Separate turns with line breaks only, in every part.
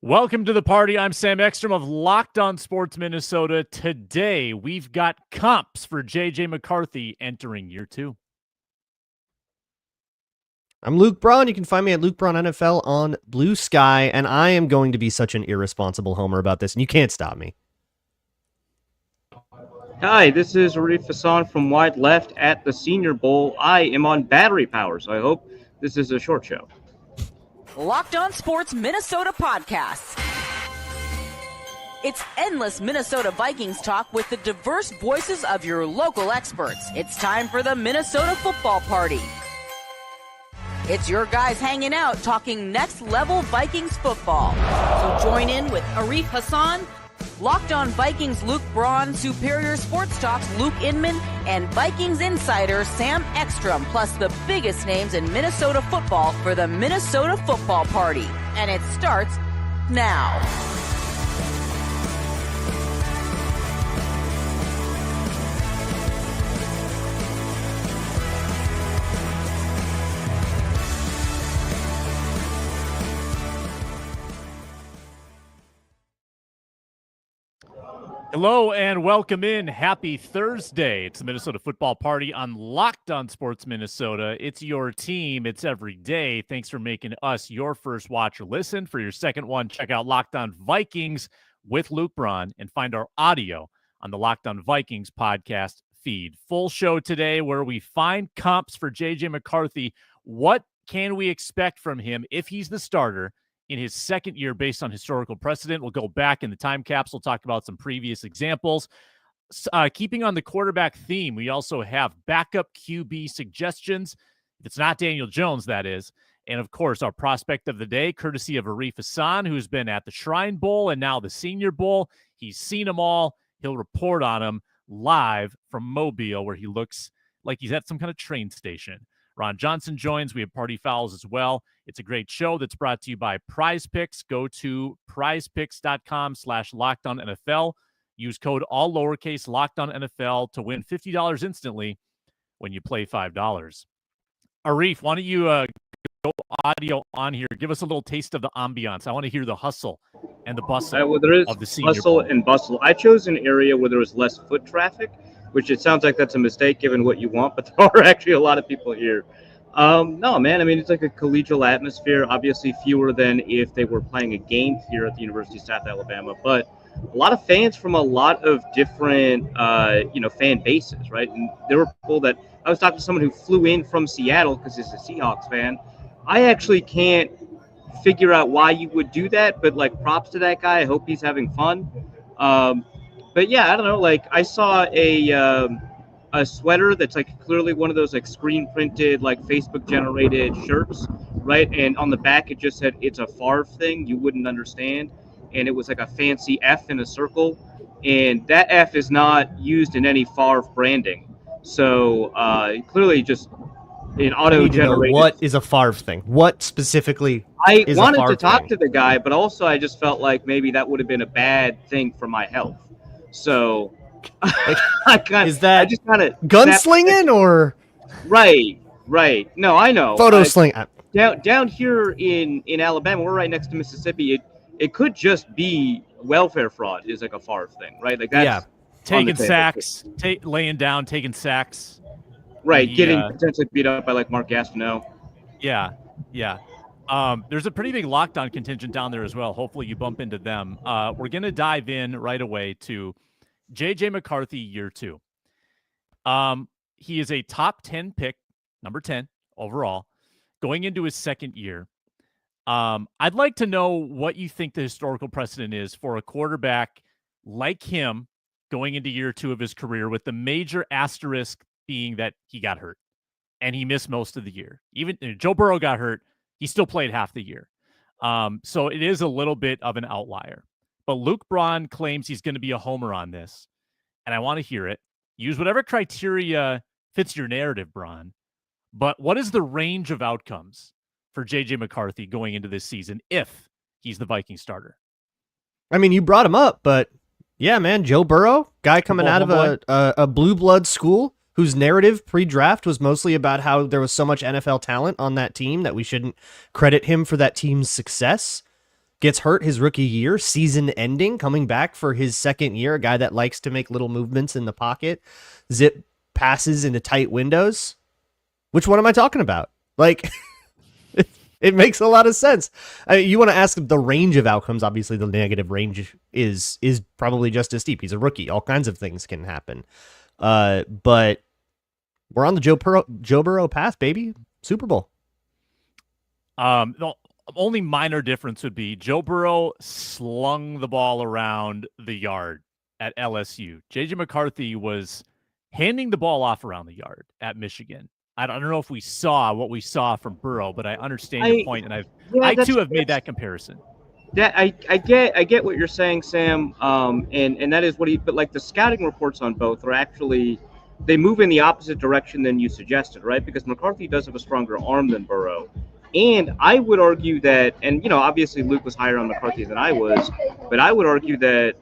Welcome to the party. I'm Sam Ekstrom of Locked On Sports Minnesota. Today, we've got comps for J.J. McCarthy entering year two.
I'm Luke Braun. You can find me at Luke Braun NFL on Blue Sky, and I am going to be such an irresponsible homer about this, and you can't stop me.
Hi, this is Arif Hasan from Wide Left at the Senior Bowl. I am on battery power, so I hope this is a short show.
Locked On Sports Minnesota podcasts. It's endless Minnesota Vikings talk with the diverse voices of your local experts. It's time for the Minnesota Football Party. It's your guys hanging out talking next level Vikings football. So join in with Arif Hasan, Locked On Vikings Luke Braun, Superior Sports Talk's Luke Inman, and Vikings insider Sam Ekstrom, plus the biggest names in Minnesota football for the Minnesota Football Party. And it starts now.
Hello and welcome in. Happy Thursday. It's the Minnesota Football Party on Locked On Sports Minnesota. It's your team. It's every day. Thanks for making us your first watch or listen. For your second one, check out Locked On Vikings with Luke Braun and find our audio on the Locked On Vikings podcast feed. Full show today where we find comps for J.J. McCarthy. What can we expect from him if he's the starter in his second year based on historical precedent? We'll go back in the time capsule, talk about some previous examples. Keeping on the quarterback theme, we also have backup QB suggestions. If it's not Daniel Jones, that is. And, of course, our prospect of the day, courtesy of Arif Hasan, who's been at the Shrine Bowl and now the Senior Bowl. He's seen them all. He'll report on them live from Mobile, where he looks like he's at some kind of train station. Ron Johnson joins. We have Party Fouls as well. It's a great show that's brought to you by Prize Picks. Go to prizepicks.com/LockedOnNFL. Use code all lowercase LockedOnNFL to win $50 instantly when you play $5. Arif, why don't you go audio on here? Give us a little taste of the ambiance. I want to hear the hustle and the bustle
There is
of the Senior
hustle
Bowl.
and bustle. I chose an area where there was less foot traffic, which it sounds like that's a mistake given what you want, but there are actually a lot of people here. No, man, I mean, it's like a collegial atmosphere, obviously fewer than if they were playing a game here at the University of South Alabama, but a lot of fans from a lot of different, fan bases, right? And there were people that I was talking to someone who flew in from Seattle because he's a Seahawks fan. I actually can't figure out why you would do that, but like props to that guy. I hope he's having fun. But yeah, I don't know. Like I saw a sweater that's like clearly one of those like screen printed, like Facebook generated shirts, right? And on the back it just said it's a Favre thing. You wouldn't understand, and it was like a fancy F in a circle, and that F is not used in any Favre branding. So clearly just an auto generated.
What is a Favre thing? What specifically?
I
is
wanted
a Favre
to talk
thing?
to the guy, but also I just felt like maybe that would have been a bad thing for my health. So I just kind of
gunslinging or
right. No, I know.
photo sling.
Down here in Alabama, we're right next to Mississippi. It could just be welfare fraud is like a Favre thing, right? Like that's
taking sacks, laying down, taking sacks.
Right, getting potentially beat up by like Mark Gastineau.
Yeah. There's a pretty big lockdown contingent down there as well. Hopefully you bump into them. We're going to dive in right away to J.J. McCarthy year two. He is a top 10 pick, number 10 overall, going into his second year. I'd like to know what you think the historical precedent is for a quarterback like him going into year two of his career, with the major asterisk being that he got hurt and he missed most of the year. Even Joe Burrow got hurt. He still played half the year. So it is a little bit of an outlier. But Luke Braun claims he's going to be a homer on this, and I want to hear it. Use whatever criteria fits your narrative, Braun. But what is the range of outcomes for J.J. McCarthy going into this season if he's the Viking starter?
I mean, you brought him up, but yeah, man, Joe Burrow, guy coming out of a blue blood school whose narrative pre-draft was mostly about how there was so much NFL talent on that team that we shouldn't credit him for that team's success. gets hurt his rookie year, season ending, coming back for his second year, a guy that likes to make little movements in the pocket, zip passes into tight windows. Which one am I talking about? Like, it makes a lot of sense. You want to ask the range of outcomes. Obviously, the negative range is probably just as steep. He's a rookie. All kinds of things can happen. But we're on the Joe Burrow path, baby. Super Bowl.
The only minor difference would be Joe Burrow slung the ball around the yard at LSU. JJ McCarthy was handing the ball off around the yard at Michigan. I don't know if we saw what we saw from Burrow, but I understand your point, and I too have made that comparison.
That I get what you're saying, Sam. And that is what but like the scouting reports on both are actually, they move in the opposite direction than you suggested, right? Because McCarthy does have a stronger arm than Burrow. And I would argue that, and obviously Luke was higher on McCarthy than I was, but I would argue that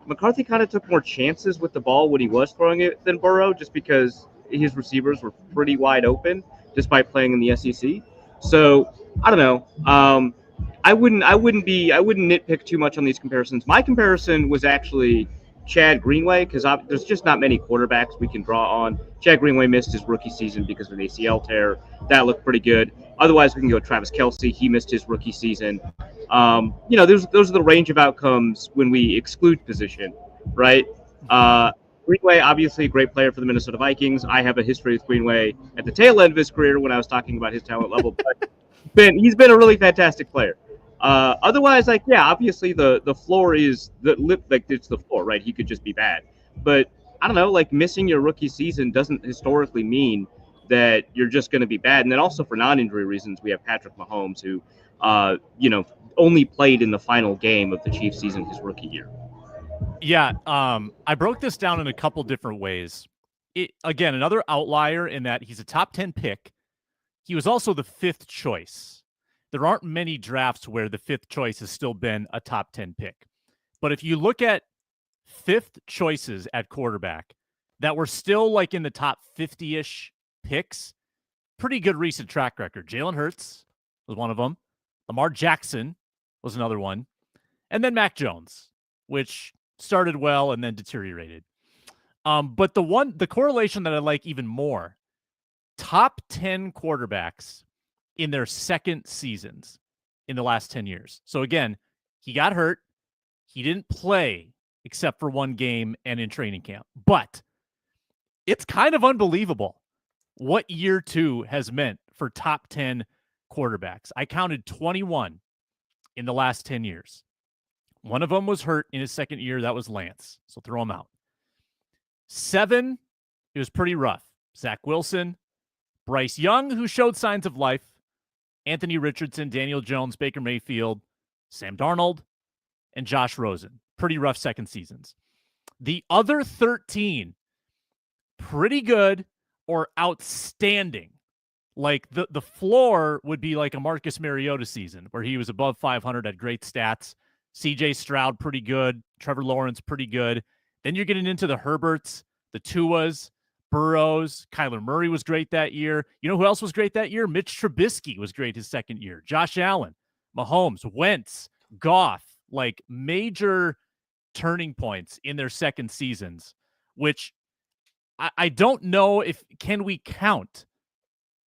McCarthy kind of took more chances with the ball when he was throwing it than Burrow, just because his receivers were pretty wide open despite playing in the SEC. So I don't know. I wouldn't nitpick too much on these comparisons. My comparison was actually Chad Greenway, because there's just not many quarterbacks we can draw on. Chad Greenway missed his rookie season because of an ACL tear. That looked pretty good. Otherwise, we can go Travis Kelce. He missed his rookie season. Those are the range of outcomes when we exclude position, right? Greenway, obviously a great player for the Minnesota Vikings. I have a history with Greenway at the tail end of his career when I was talking about his talent level, but he's been a really fantastic player. Otherwise, obviously the floor is it's the floor, right? He could just be bad, but I don't know, missing your rookie season doesn't historically mean that you're just going to be bad. And then also for non-injury reasons, we have Patrick Mahomes, who, only played in the final game of the Chiefs season his rookie year.
Yeah, I broke this down in a couple different ways. Again, another outlier in that he's a top 10 pick. He was also the 5th choice. There aren't many drafts where the 5th choice has still been a top 10 pick. But if you look at 5th choices at quarterback that were still in the top 50-ish picks, pretty good recent track record. Jalen Hurts was one of them. Lamar Jackson was another one. And then Mac Jones, which started well and then deteriorated. But the correlation that I like even more, top 10 quarterbacks in their second seasons in the last 10 years. So again, he got hurt. He didn't play except for one game and in training camp. But it's kind of unbelievable what year 2 has meant for top 10 quarterbacks. I counted 21 in the last 10 years. One of them was hurt in his second year. That was Lance. So throw him out. 7, it was pretty rough. Zach Wilson, Bryce Young, who showed signs of life, Anthony Richardson, Daniel Jones, Baker Mayfield, Sam Darnold, and Josh Rosen. Pretty rough second seasons. The other 13, pretty good or outstanding. The floor would be like a Marcus Mariota season where he was above 500, had great stats. CJ Stroud, pretty good. Trevor Lawrence, pretty good. Then you're getting into the Herberts, the Tuas, Burrows. Kyler Murray was great that year. You know who else was great that year? Mitch Trubisky was great his second year. Josh Allen, Mahomes, Wentz, Goff, major turning points in their second seasons, which I don't know can we count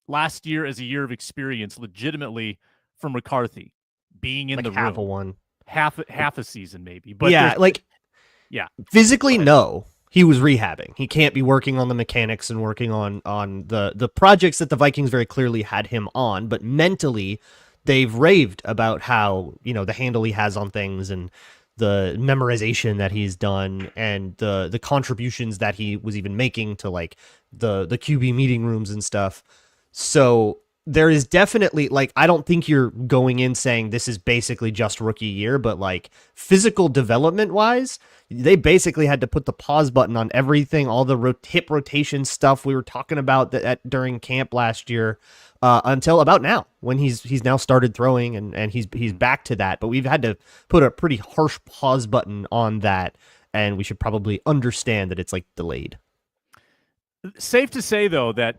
last year as a year of experience legitimately for McCarthy being in the room.
Half a one.
Half a season maybe. But
yeah. Physically, no. He was rehabbing. He can't be working on the mechanics and working on the projects that the Vikings very clearly had him on, but mentally they've raved about how, the handle he has on things and the memorization that he's done and the contributions that he was even making to the QB meeting rooms and stuff. So there is definitely I don't think you're going in saying this is basically just rookie year, but physical development wise, they basically had to put the pause button on everything, all the hip rotation stuff we were talking about during camp last year, until about now when he's now started throwing and he's back to that. But we've had to put a pretty harsh pause button on that, and we should probably understand that it's delayed.
Safe to say though that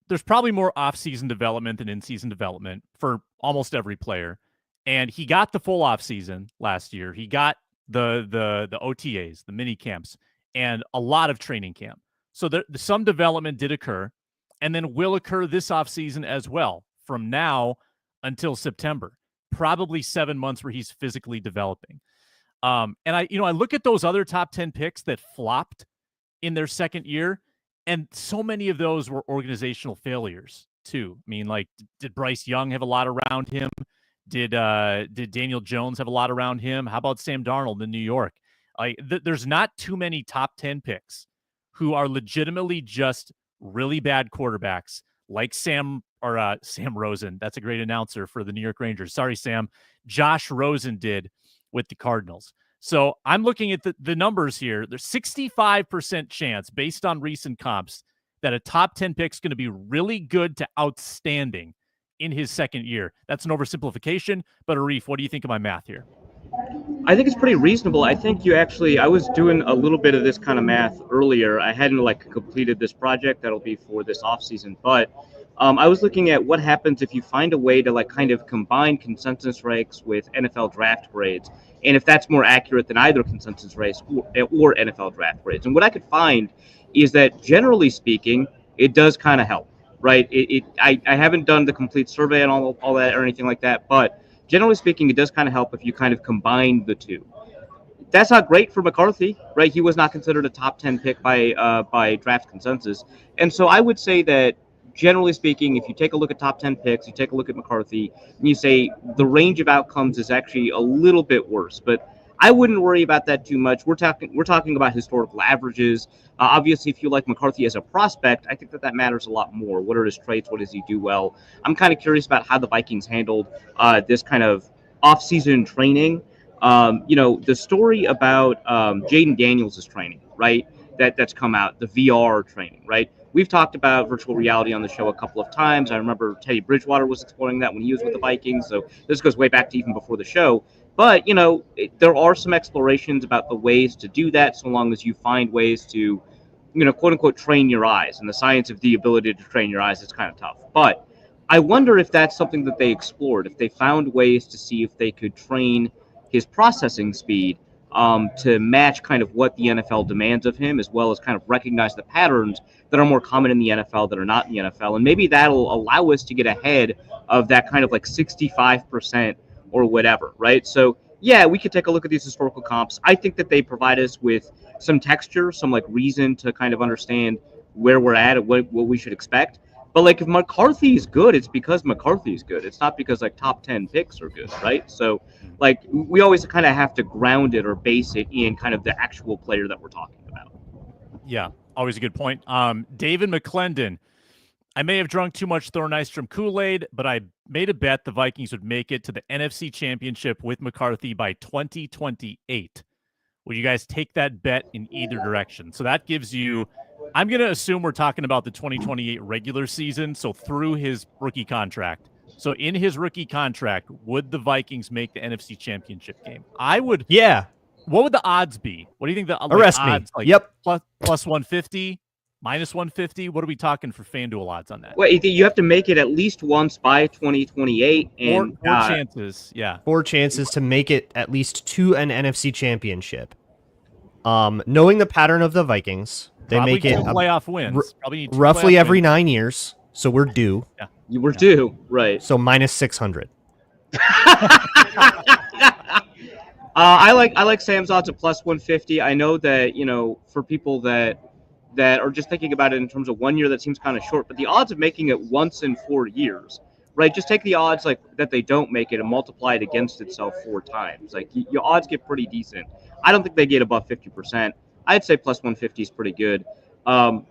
there's probably more off-season development than in-season development for almost every player. And he got the full offseason last year. He got the OTAs, the mini camps, and a lot of training camp. So some development did occur, and then will occur this offseason as well, from now until September. Probably 7 months where he's physically developing. And I look at those other top 10 picks that flopped in their second year, and so many of those were organizational failures too. I mean, like, did Bryce Young have a lot around him? Did Daniel Jones have a lot around him? How about Sam Darnold in New York? There's not too many top 10 picks who are legitimately just really bad quarterbacks, like Sam Rosen. That's a great announcer for the New York Rangers. Sorry, Sam. Josh Rosen did with the Cardinals. So I'm looking at the numbers here. There's 65% chance, based on recent comps, that a top 10 pick is going to be really good to outstanding in his second year. That's an oversimplification, but Arif, what do you think of my math here?
I think it's pretty reasonable. I think I was doing a little bit of this kind of math earlier. I hadn't completed this project that'll be for this offseason, but I was looking at what happens if you find a way to kind of combine consensus ranks with NFL draft grades, and if that's more accurate than either consensus race or NFL draft grades. And what I could find is that, generally speaking, it does kind of help, right? I haven't done the complete survey and all that or anything like that, but generally speaking, it does kind of help if you kind of combine the two. That's not great for McCarthy, right? He was not considered a top 10 pick by draft consensus. And so I would say that, generally speaking, if you take a look at top 10 picks, you take a look at McCarthy, and you say the range of outcomes is actually a little bit worse. But I wouldn't worry about that too much. We're talking about historical averages. Obviously, if you like McCarthy as a prospect, I think that matters a lot more. What are his traits? What does he do well? I'm kind of curious about how the Vikings handled this kind of off-season training. The story about Jaden Daniels' training, right? That's come out, the VR training, right? We've talked about virtual reality on the show a couple of times. I remember Teddy Bridgewater was exploring that when he was with the Vikings. So this goes way back to even before the show. But, there are some explorations about the ways to do that, so long as you find ways to, quote unquote, train your eyes. And the science of the ability to train your eyes is kind of tough. But I wonder if that's something that they explored, if they found ways to see if they could train his processing speed to match kind of what the NFL demands of him, as well as kind of recognize the patterns that are more common in the NFL that are not in the NFL. And maybe that'll allow us to get ahead of that kind of 65% or whatever, right? So, yeah, we could take a look at these historical comps. I think that they provide us with some texture, some reason to kind of understand where we're at and what we should expect. But if McCarthy is good, it's because McCarthy is good. It's not because top 10 picks are good, right? So we always kind of have to ground it or base it in kind of the actual player that we're talking about.
Yeah, always a good point. David McClendon, I may have drunk too much Thorn Nystrom Kool-Aid, but I made a bet the Vikings would make it to the NFC Championship with McCarthy by 2028. Will you guys take that bet in either direction? So that gives you, I'm going to assume we're talking about the 2028 regular season, so through his rookie contract. So in his rookie contract, would the Vikings make the NFC Championship game? I would.
Yeah.
What would the odds be? What do you think the
Arrest
odds?
Me. Yep.
Plus 150, minus 150. What are we talking for FanDuel odds on that?
Well, you have to make it at least once by 2028. And
four chances. Yeah.
4 chances to make it at least to an NFC Championship. Knowing the pattern of the Vikings, they
probably
make it
playoff wins.
Roughly every 9 years. So we're due.
Yeah. You were due, right?
So minus 600.
I like Sam's odds at plus 150. I know that for people that are just thinking about it in terms of 1 year, that seems kind of short. But the odds of making it once in 4 years, right? Just take the odds that they don't make it and multiply it against itself 4 times. Your odds get pretty decent. I don't think they get above 50%. I'd say plus 150 is pretty good.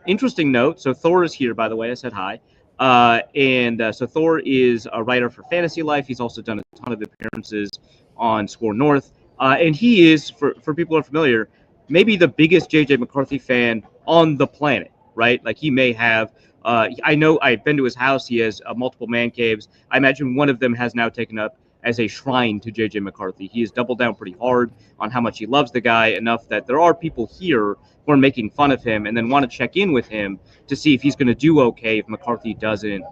Interesting note. So Thor is here, by the way. I said hi. So Thor is a writer for Fantasy Life. He's also done a ton of appearances on Score North. And he is, for people who are familiar, maybe the biggest J.J. McCarthy fan on the planet, right? He may have, I know I've been to his house. He has multiple man caves. I imagine one of them has now taken up as a shrine to J.J. McCarthy. He has doubled down pretty hard on how much he loves the guy, enough that there are people here who are making fun of him and then want to check in with him to see if he's going to do okay if McCarthy doesn't,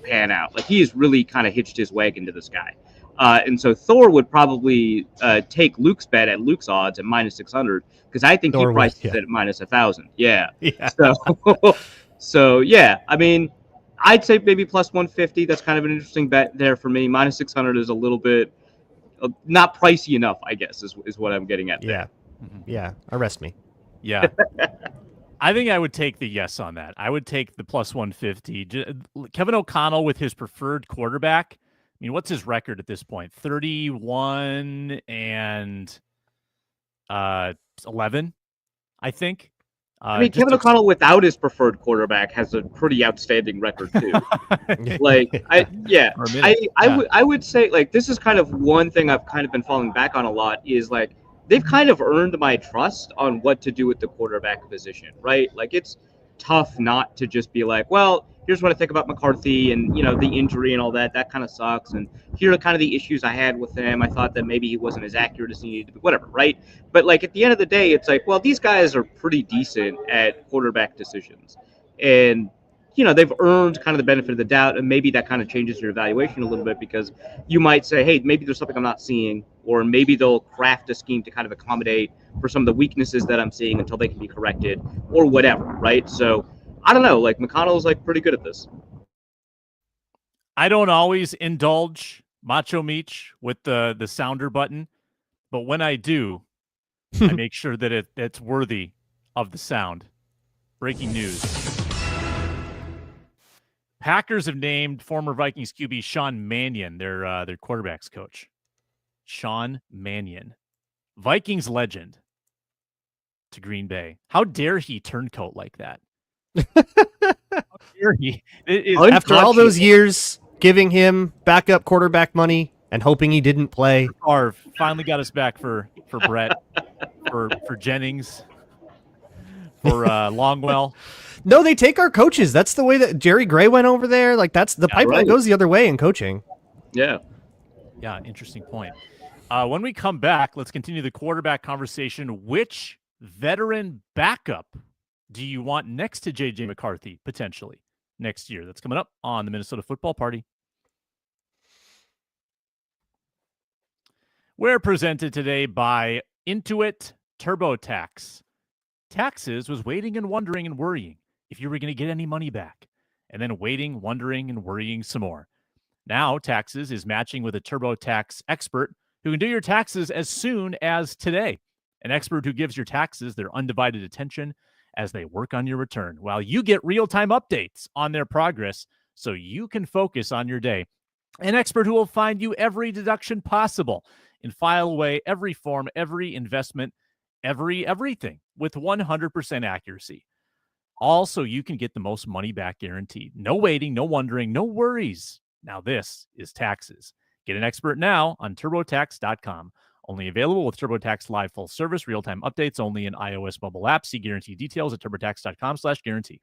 pan out. He has really kind of hitched his wagon to this guy. And so Thor would probably take Luke's bet at Luke's odds at -600 because I think
Thor
he prices
would,
it at -1,000. Yeah.
Yeah.
So yeah, I mean, I'd say maybe +150. That's kind of an interesting bet there for me. -600 is a little bit not pricey enough, I guess, is what I'm getting at
Yeah.
there.
Yeah. Arrest me.
Yeah. I think I would take the yes on that. I would take the +150. Kevin O'Connell with his preferred quarterback. I mean, what's his record at this point? 31 and 11, I think.
I mean, Kevin O'Connell without his preferred quarterback has a pretty outstanding record too. I would say like this is kind of one thing I've kind of been falling back on a lot is like they've kind of earned my trust on what to do with the quarterback position, right? Like it's tough not to just be like, well, here's what I think about McCarthy and the injury and all that. That kind of sucks. And here are kind of the issues I had with him. I thought that maybe he wasn't as accurate as he needed to be, whatever, right? But like at the end of the day, it's like, well, these guys are pretty decent at quarterback decisions. And they've earned kind of the benefit of the doubt, and maybe that kind of changes your evaluation a little bit because you might say, hey, maybe there's something I'm not seeing, or maybe they'll craft a scheme to kind of accommodate for some of the weaknesses that I'm seeing until they can be corrected or whatever, right? So I don't know, like McConnell's like pretty good at this.
I don't always indulge Macho Meech with the sounder button, but when I do, I make sure that it's worthy of the sound. Breaking news. Packers have named former Vikings QB Sean Mannion their quarterbacks coach. Sean Mannion, Vikings legend, to Green Bay. How dare he turncoat like that? How dare he?
After all those years giving him backup quarterback money and hoping he didn't play.
Favre finally got us back for Brett, for Jennings, for Longwell.
No, they take our coaches. That's the way that Jerry Gray went over there. Like that's the pipeline goes the other way in coaching.
Yeah.
Yeah, interesting point. When we come back, let's continue the quarterback conversation. Which veteran backup do you want next to J.J. McCarthy potentially next year? That's coming up on the Minnesota Football Party. We're presented today by Intuit TurboTax. Taxes was waiting and wondering and worrying if you were going to get any money back, and then waiting, wondering, and worrying some more. Now, Taxes is matching with a TurboTax expert who can do your taxes as soon as today. An expert who gives your taxes their undivided attention as they work on your return, while you get real-time updates on their progress so you can focus on your day. An expert who will find you every deduction possible and file away every form, every investment, everything with 100% accuracy. Also, you can get the most money back guaranteed. No waiting, no wondering, no worries. Now this is Taxes. Get an expert now on TurboTax.com. Only available with TurboTax Live full service, real-time updates only in iOS mobile apps. See guarantee details at TurboTax.com/guarantee.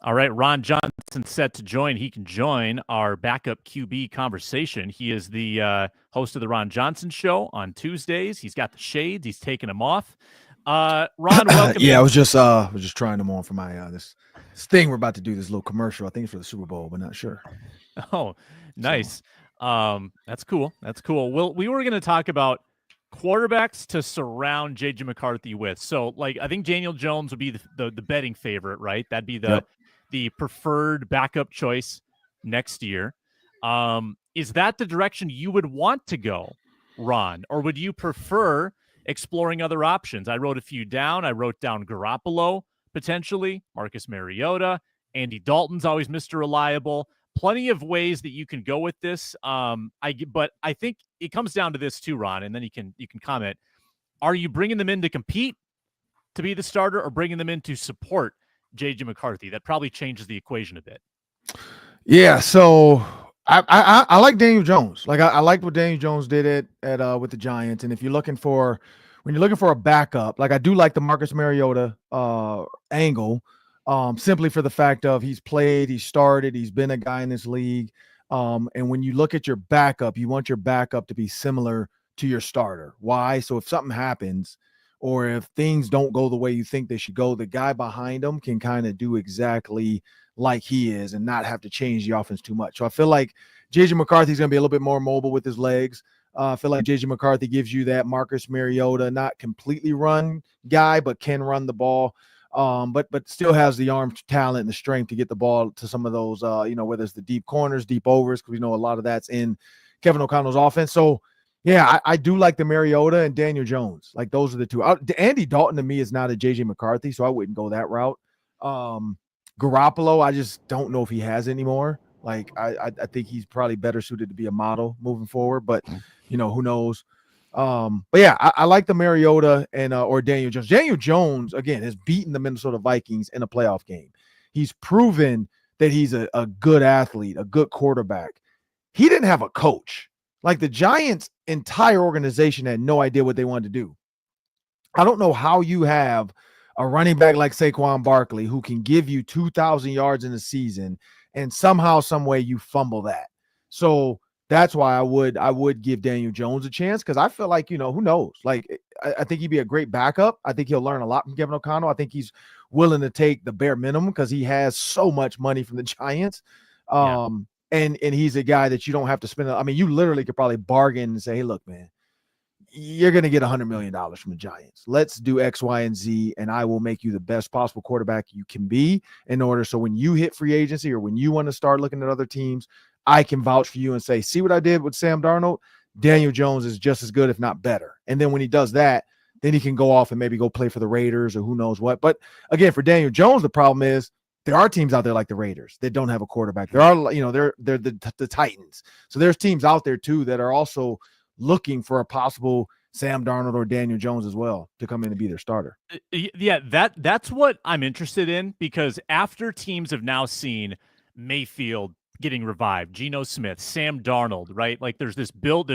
All right, Ron Johnson set to join. He can join our backup QB conversation. He is the host of the Ron Johnson Show on Tuesdays. He's got the shades. He's taking them off. Ron, welcome.
Yeah, I was just trying them on for my this thing we're about to do. This little commercial. I think it's for the Super Bowl, but not sure.
Oh, nice. So. That's cool. That's cool. Well, we were going to talk about quarterbacks to surround J.J. McCarthy with. So, like, I think Daniel Jones would be the betting favorite, right? That'd be the preferred backup choice next year. Is that the direction you would want to go, Ron? Or would you prefer exploring other options? I wrote a few down. I wrote down Garoppolo, potentially, Marcus Mariota, Andy Dalton's always Mr. Reliable. Plenty of ways that you can go with this. But I think it comes down to this too, Ron, and then you can comment. Are you bringing them in to compete to be the starter, or bringing them in to support J.J. McCarthy? That probably changes the equation a bit.
Yeah, so I like Daniel Jones. Like I liked what Daniel Jones did at with the Giants. And if you're looking for a backup, like I do like the Marcus Mariota angle, simply for the fact of he's played, he's started, he's been a guy in this league. And when you look at your backup, you want your backup to be similar to your starter. Why? So if something happens, or if things don't go the way you think they should go, the guy behind him can kind of do exactly like he is and not have to change the offense too much. So I feel like JJ McCarthy is going to be a little bit more mobile with his legs. I feel like JJ McCarthy gives you that Marcus Mariota, not completely run guy, but can run the ball. But still has the arm talent and the strength to get the ball to some of those, whether it's the deep corners, deep overs, because we know a lot of that's in Kevin O'Connell's offense. So, yeah, I do like the Mariota and Daniel Jones. Like, those are the two. Andy Dalton to me is not a JJ McCarthy, so I wouldn't go that route. Garoppolo, I just don't know if he has anymore. Like, I think he's probably better suited to be a model moving forward, but who knows? But yeah, I like the Mariota and or Daniel Jones. Daniel Jones, again, has beaten the Minnesota Vikings in a playoff game. He's proven that he's a good athlete, a good quarterback. He didn't have a coach. Like, the Giants' entire organization had no idea what they wanted to do. I don't know how you have a running back like Saquon Barkley who can give you 2,000 yards in a season and somehow, some way you fumble that. So that's why I would give Daniel Jones a chance, because I feel like, who knows? Like, I think he'd be a great backup. I think he'll learn a lot from Kevin O'Connell. I think he's willing to take the bare minimum because he has so much money from the Giants. And he's a guy that you don't have to spend. I mean, you literally could probably bargain and say, hey, look, man, you're going to get $100 million from the Giants. Let's do X, Y, and Z, and I will make you the best possible quarterback you can be in order. So when you hit free agency or when you want to start looking at other teams, I can vouch for you and say, see what I did with Sam Darnold? Daniel Jones is just as good, if not better. And then when he does that, then he can go off and maybe go play for the Raiders or who knows what. But again, for Daniel Jones, the problem is there are teams out there like the Raiders that don't have a quarterback. There are, they're the Titans. So there's teams out there too that are also looking for a possible Sam Darnold or Daniel Jones as well to come in and be their starter.
Yeah, that's what I'm interested in, because after teams have now seen Mayfield getting revived, Geno Smith, Sam Darnold, right? Like, there's this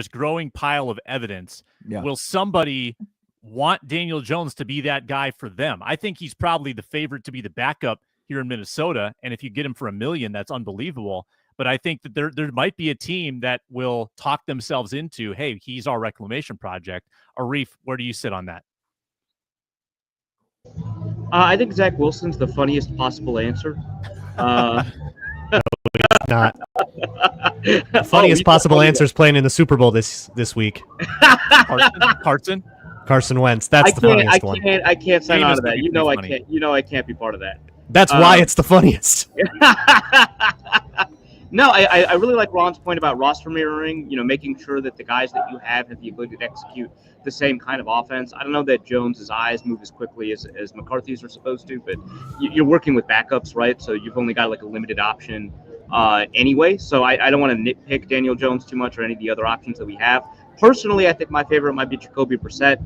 growing pile of evidence. Yeah. Will somebody want Daniel Jones to be that guy for them? I think he's probably the favorite to be the backup here in Minnesota. And if you get him for $1 million, that's unbelievable. But I think that there might be a team that will talk themselves into, hey, he's our reclamation project. Arif, where do you sit on that?
I think Zach Wilson's the funniest possible answer.
No, it's not. The funniest possible answer is playing in the Super Bowl this week. Carson Wentz. That's the funniest one.
I can't sign on to that. I can't be part of that.
That's why it's the funniest.
No, I really like Ron's point about roster mirroring, making sure that the guys that you have the ability to execute the same kind of offense. I don't know that Jones's eyes move as quickly as McCarthy's are supposed to, but you're working with backups, right? So you've only got like a limited option anyway. So I don't want to nitpick Daniel Jones too much or any of the other options that we have. Personally, I think my favorite might be Jacoby Brissett.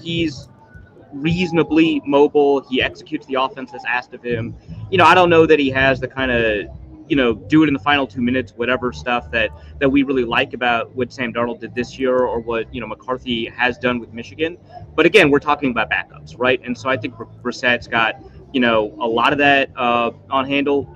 He's reasonably mobile. He executes the offense that's asked of him. I don't know that he has the kind of do it in the final 2 minutes, whatever stuff that we really like about what Sam Darnold did this year or what, McCarthy has done with Michigan. But again, we're talking about backups, right? And so I think Brissett's got, a lot of that on handle.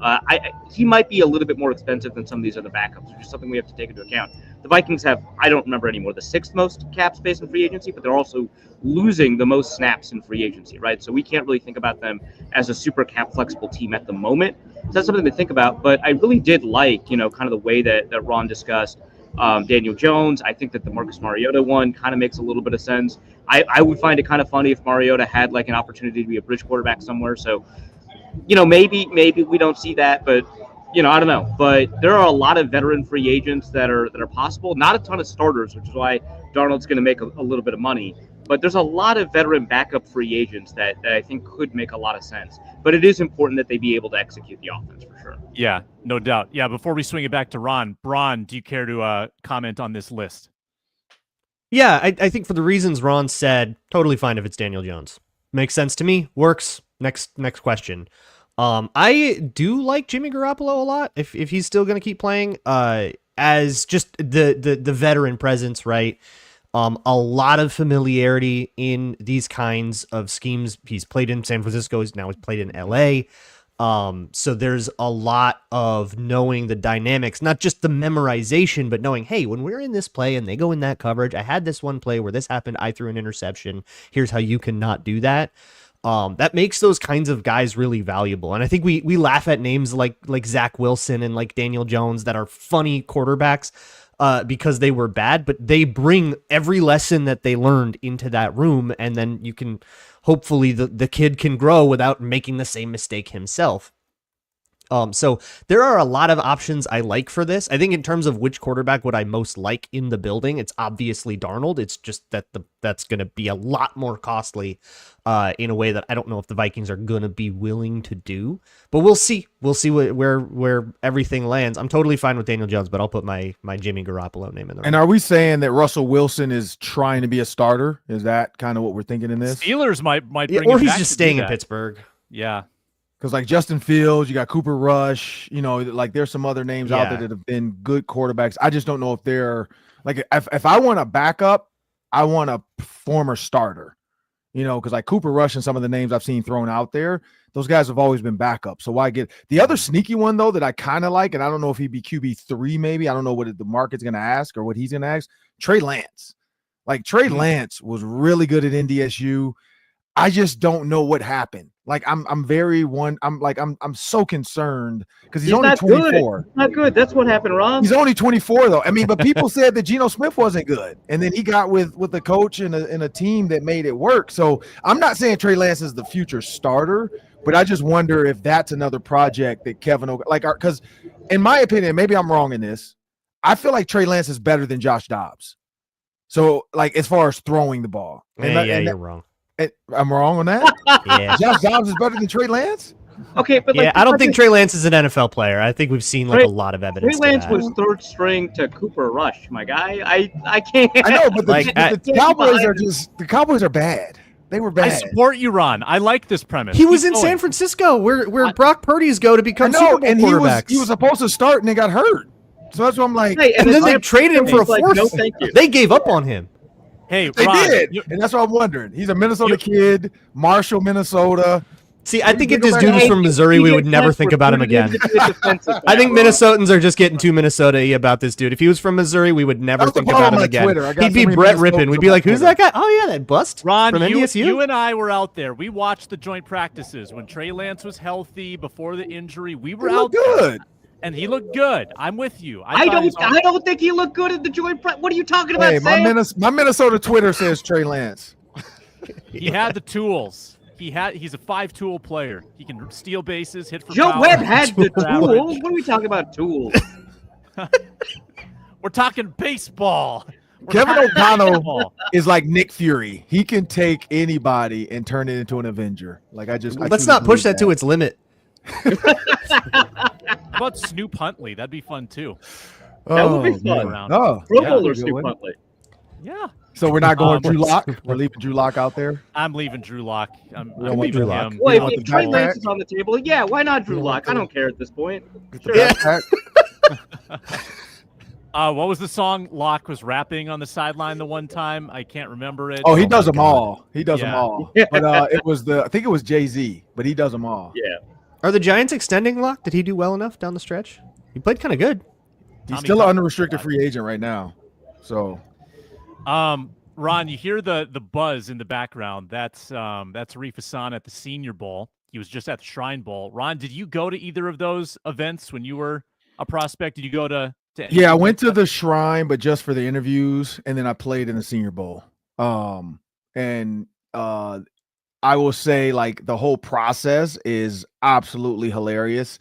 He might be a little bit more expensive than some of these other backups, which is something we have to take into account. The Vikings have, I don't remember anymore, the 6th most cap space in free agency, but they're also losing the most snaps in free agency, right? So we can't really think about them as a super cap flexible team at the moment. So that's something to think about. But I really did like, kind of the way that Ron discussed Daniel Jones. I think that the Marcus Mariota one kind of makes a little bit of sense. I would find it kind of funny if Mariota had like an opportunity to be a bridge quarterback somewhere. So, maybe we don't see that, but I don't know. But there are a lot of veteran free agents that are possible. Not a ton of starters, which is why Darnold's going to make a little bit of money. But there's a lot of veteran backup free agents that I think could make a lot of sense. But it is important that they be able to execute the offense for sure.
Yeah, no doubt. Yeah, before we swing it back to Ron, Braun, do you care to comment on this list?
Yeah, I think for the reasons Ron said, totally fine if it's Daniel Jones. Makes sense to me. Works. Next question. I do like Jimmy Garoppolo a lot. If he's still going to keep playing, as just the veteran presence, right? A lot of familiarity in these kinds of schemes. He's played in San Francisco. He's played in LA. So there's a lot of knowing the dynamics, not just the memorization, but knowing, hey, when we're in this play and they go in that coverage, I had this one play where this happened, I threw an interception. Here's how you cannot do that. That makes those kinds of guys really valuable. And I think we laugh at names like Zach Wilson and like Daniel Jones that are funny quarterbacks because they were bad, but they bring every lesson that they learned into that room, and then you can hopefully the kid can grow without making the same mistake himself. So there are a lot of options I like for this. I think in terms of which quarterback would I most like in the building, it's obviously Darnold. It's just that that's going to be a lot more costly in a way that I don't know if the Vikings are going to be willing to do. But we'll see. We'll see where everything lands. I'm totally fine with Daniel Jones, but I'll put my Jimmy Garoppolo name in there.
And are we saying that Russell Wilson is trying to be a starter? Is that kind of what we're thinking in this?
Steelers might bring
or
him
he's
back
just
to
staying
do
in
that.
Pittsburgh.
Yeah.
Because like Justin Fields, you got Cooper Rush, like there's some other names out there
Yeah.
that have been good quarterbacks. I just don't know if they're like, if I want a backup, I want a former starter, because like Cooper Rush and some of the names I've seen thrown out there, those guys have always been backup. So why get the other sneaky one though, that I kind of like, and I don't know if he'd be QB3, maybe, I don't know what the market's going to ask or what he's going to ask. Trey Lance. Like Trey Lance was really good at NDSU. I just don't know what happened. Like I'm so concerned because he's only
not
24.
Good. Not good. That's what happened, Ron.
He's only 24 though. I mean, but people said that Geno Smith wasn't good, and then he got with a coach and a team that made it work. So I'm not saying Trey Lance is the future starter, but I just wonder if that's another project that Kevin because in my opinion, maybe I'm wrong in this. I feel like Trey Lance is better than Josh Dobbs. So like as far as throwing the ball,
You're wrong.
I'm wrong on that.
Yeah.
Josh Dobbs is better than Trey Lance.
Okay, but like,
I don't think Trey Lance is an NFL player. I think we've seen like a lot of evidence.
Trey Lance
to that.
was third string to Cooper Rush, my guy. I can't.
I know, but the Cowboys are the Cowboys are bad. They were bad.
I support you, Ron. I like this premise.
He was
Keep
in
going.
San Francisco, where Brock Purdy's go to become Super Bowl
and
quarterbacks.
he was supposed to start and they got hurt. So that's what I'm like.
Hey,
and then they traded him for a
like,
fourth.
no, thank you.
They gave up on him.
Hey,
They
Ron,
did, and that's what I'm wondering. He's a Minnesota kid, Marshall, Minnesota.
See, I think if this dude was from Missouri, we would never think about him again. I think Minnesotans are just getting too Minnesota-y about this dude. If he was from Missouri, we would never think about him again. He'd be Brett Rippin. We'd be like, who's that guy? Oh, yeah, that bust
Ron,
from NDSU.
you and I were out there. We watched the joint practices when Trey Lance was healthy before the injury. We were out there.
Good.
And he looked good. I'm with you.
I don't think he looked good at the joint prep. What are you talking about?
Hey, my Minnesota Twitter says Trey Lance.
He had the tools. He's a 5-tool player. He can steal bases, hit for
Joe
power.
Webb had the
average.
tools. What are we talking about? Tools.
We're talking baseball.
Kevin O'Connell is like Nick Fury. He can take anybody and turn it into an Avenger. Like
Let's not push that to its limit.
How about Snoop Huntley? That'd be fun too.
That would be fun. Pro Bowler Snoop Huntley.
Yeah.
So we're not going Drew Lock. We're leaving Drew Lock out there.
I'm leaving Drew Lock. I'm
want
leaving
Drew Lock.
him.
Well, if Trey Lance is on the table, yeah, why not Drew Lock? I don't care at this point. Sure.
What was the song Locke was rapping on the sideline the one time? I can't remember it.
Oh, he does them all. He does them
Yeah.
all. But I think it was Jay-Z, but he does them all.
Yeah.
Are the Giants extending Locke? Did he do well enough down the stretch? He played kind of good.
He's still an unrestricted free agent right now. So,
Ron, you hear the buzz in the background. That's Arif Hasan at the Senior Bowl. He was just at the Shrine Bowl. Ron, did you go to either of those events when you were a prospect? Did you go to
yeah, I went to the Shrine, but just for the interviews, and then I played in the Senior Bowl. I will say, like, the whole process is absolutely hilarious.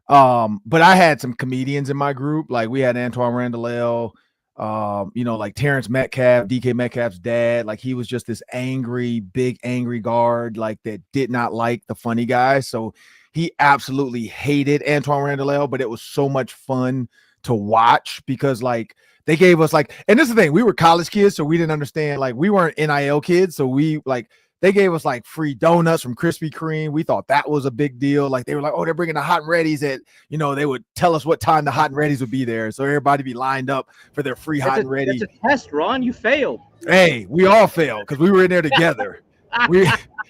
But I had some comedians in my group. Like, we had Antoine Randall, like Terrence Metcalf, DK Metcalf's dad. Like, he was just this big angry guard, like, that did not like the funny guy. So he absolutely hated Antoine Randall, but it was so much fun to watch because, like, they gave us, like, and this is the thing, we were college kids, so we didn't understand, like, we weren't NIL kids, so they gave us like free donuts from Krispy Kreme. We thought that was a big deal. Like, they were like, oh, they're bringing the hot and readies at, they would tell us what time the hot and readies would be there. So everybody be lined up for their free hot and ready.
It's a test, Ron. You failed.
Hey, we all failed because we were in there together.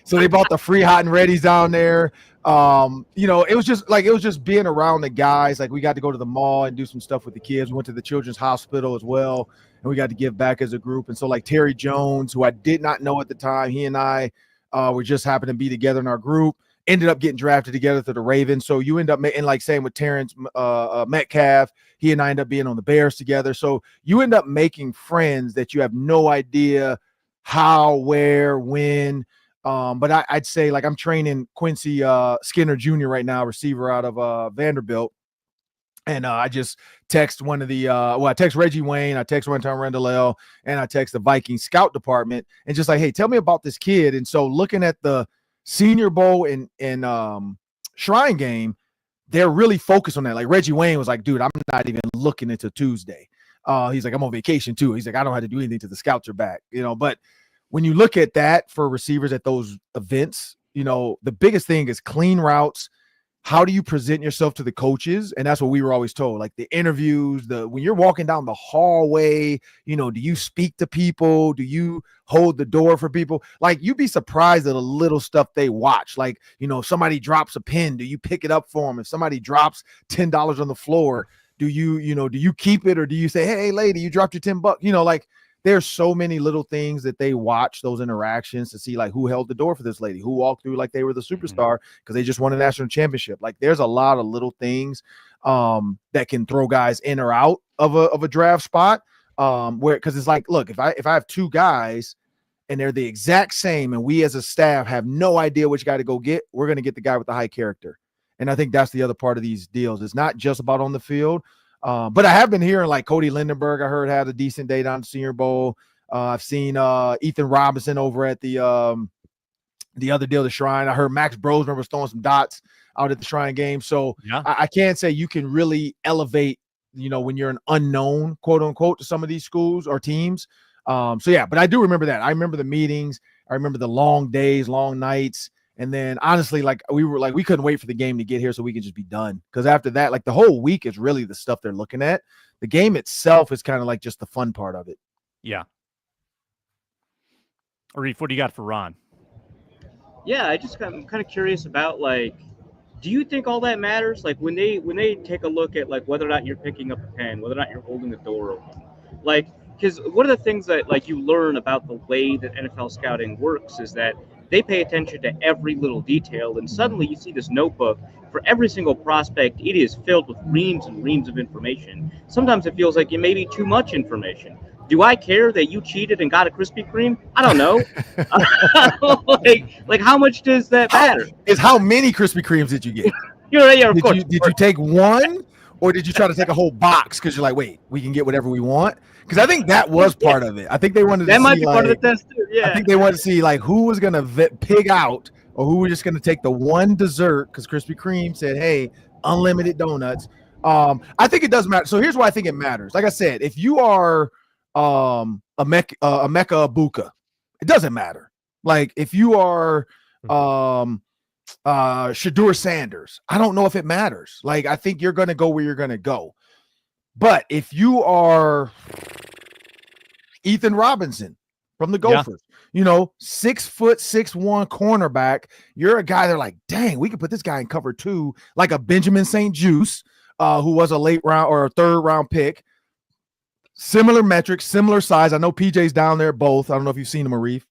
So they bought the free hot and readies down there. It was just being around the guys. Like, we got to go to the mall and do some stuff with the kids. We went to the children's hospital as well, and we got to give back as a group. And so, like, Terry Jones, who I did not know at the time, he and I were just happened to be together in our group, ended up getting drafted together to the Ravens. So you end up making, like, same with Terrence Metcalf, he and I end up being on the Bears together. So you end up making friends that you have no idea how, where, when. But I'd say, like, I'm training Quincy Skinner Jr. right now, receiver out of Vanderbilt. And I just text one of the I text Reggie Wayne, I text Renton Randall, and I text the Vikings scout department, and just like, hey, tell me about this kid. And so, looking at the Senior Bowl and Shrine game, they're really focused on that. Like, Reggie Wayne was like, dude, I'm not even looking until Tuesday. He's like, I'm on vacation too. He's like, I don't have to do anything till the scouts are back, But when you look at that for receivers at those events, the biggest thing is clean routes. How do you present yourself to the coaches? And that's what we were always told, like the interviews, when you're walking down the hallway, do you speak to people? Do you hold the door for people? Like, you'd be surprised at the little stuff they watch. Like, if somebody drops a pen, do you pick it up for them? If somebody drops $10 on the floor, do you keep it, or do you say, hey, lady, you dropped your $10? Like, there's so many little things that they watch, those interactions, to see, like, who held the door for this lady, who walked through like they were the superstar because they just won a national championship. Like, there's a lot of little things that can throw guys in or out of a draft spot. Because it's like, look, if I have two guys and they're the exact same, and we as a staff have no idea which guy to go get, we're going to get the guy with the high character. And I think that's the other part of these deals. It's not just about on the field. But I have been hearing, like, Cody Lindenberg, I heard, had a decent day down the Senior Bowl. I've seen Ethan Robinson over at the other deal, the Shrine. I heard Max Brosmer was throwing some dots out at the Shrine game. So yeah. I can't say you can really elevate, when you're an unknown, quote unquote, to some of these schools or teams. But I do remember that. I remember the meetings. I remember the long days, long nights. And then, honestly, we couldn't wait for the game to get here so we could just be done. Because after that, like, the whole week is really the stuff they're looking at. The game itself is kind of like just the fun part of it.
Yeah. Arif, what do you got for Ron?
Yeah, I'm kind of curious about, like, do you think all that matters? Like, when they take a look at, like, whether or not you're picking up a pen, whether or not you're holding the door open, like, because one of the things that, like, you learn about the way that NFL scouting works is that they pay attention to every little detail, and suddenly you see this notebook for every single prospect. It is filled with reams and reams of information. Sometimes it feels like it may be too much information. Do I care that you cheated and got a Krispy Kreme? I don't know. like how much does that matter?
How many Krispy Kremes did you get?
Of course.
Did you take one, or did you try to take a whole box because you're like, wait, we can get whatever we want? Because I think that was part of it. I think they wanted to see,
might be part of the test too. Yeah.
I think they wanted to see, like, who was going to pig out, or who was just going to take the one dessert, because Krispy Kreme said, hey, unlimited donuts. I think it does matter. So here's why I think it matters. Like I said, if you are a Mecca Buka, it doesn't matter. Like, if you are Shadur Sanders, I don't know if it matters. Like, I think you're going to go where you're going to go. But if you are Ethan Robinson from the Gophers, 6'6" cornerback, you're a guy, they're like, dang, we could put this guy in cover 2, like a Benjamin St. Juice, who was a late round or a third round pick. Similar metrics, similar size. I know PJ's down there both. I don't know if you've seen him, Arif,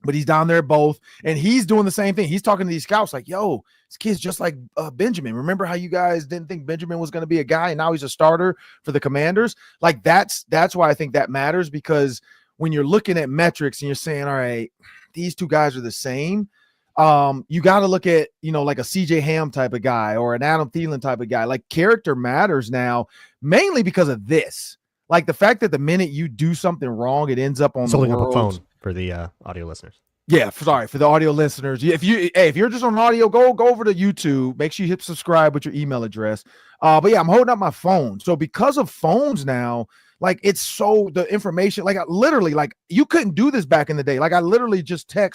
but he's down there both, and he's doing the same thing. He's talking to these scouts like, yo, this kid's just like Benjamin. Remember how you guys didn't think Benjamin was going to be a guy, and now he's a starter for the Commanders? Like, that's why I think that matters, because when you're looking at metrics and you're saying, all right, these two guys are the same, you got to look at, like a CJ Ham type of guy or an Adam Thielen type of guy. Like, character matters now, mainly because of this. Like, the fact that the minute you do something wrong, it ends up on
holding up a phone for the audio listeners.
Yeah, for the audio listeners. If you're just on audio, go over to YouTube. Make sure you hit subscribe with your email address. But yeah, I'm holding up my phone. So because of phones now, like, it's so the information, like, I literally, like, you couldn't do this back in the day. Like, I literally just I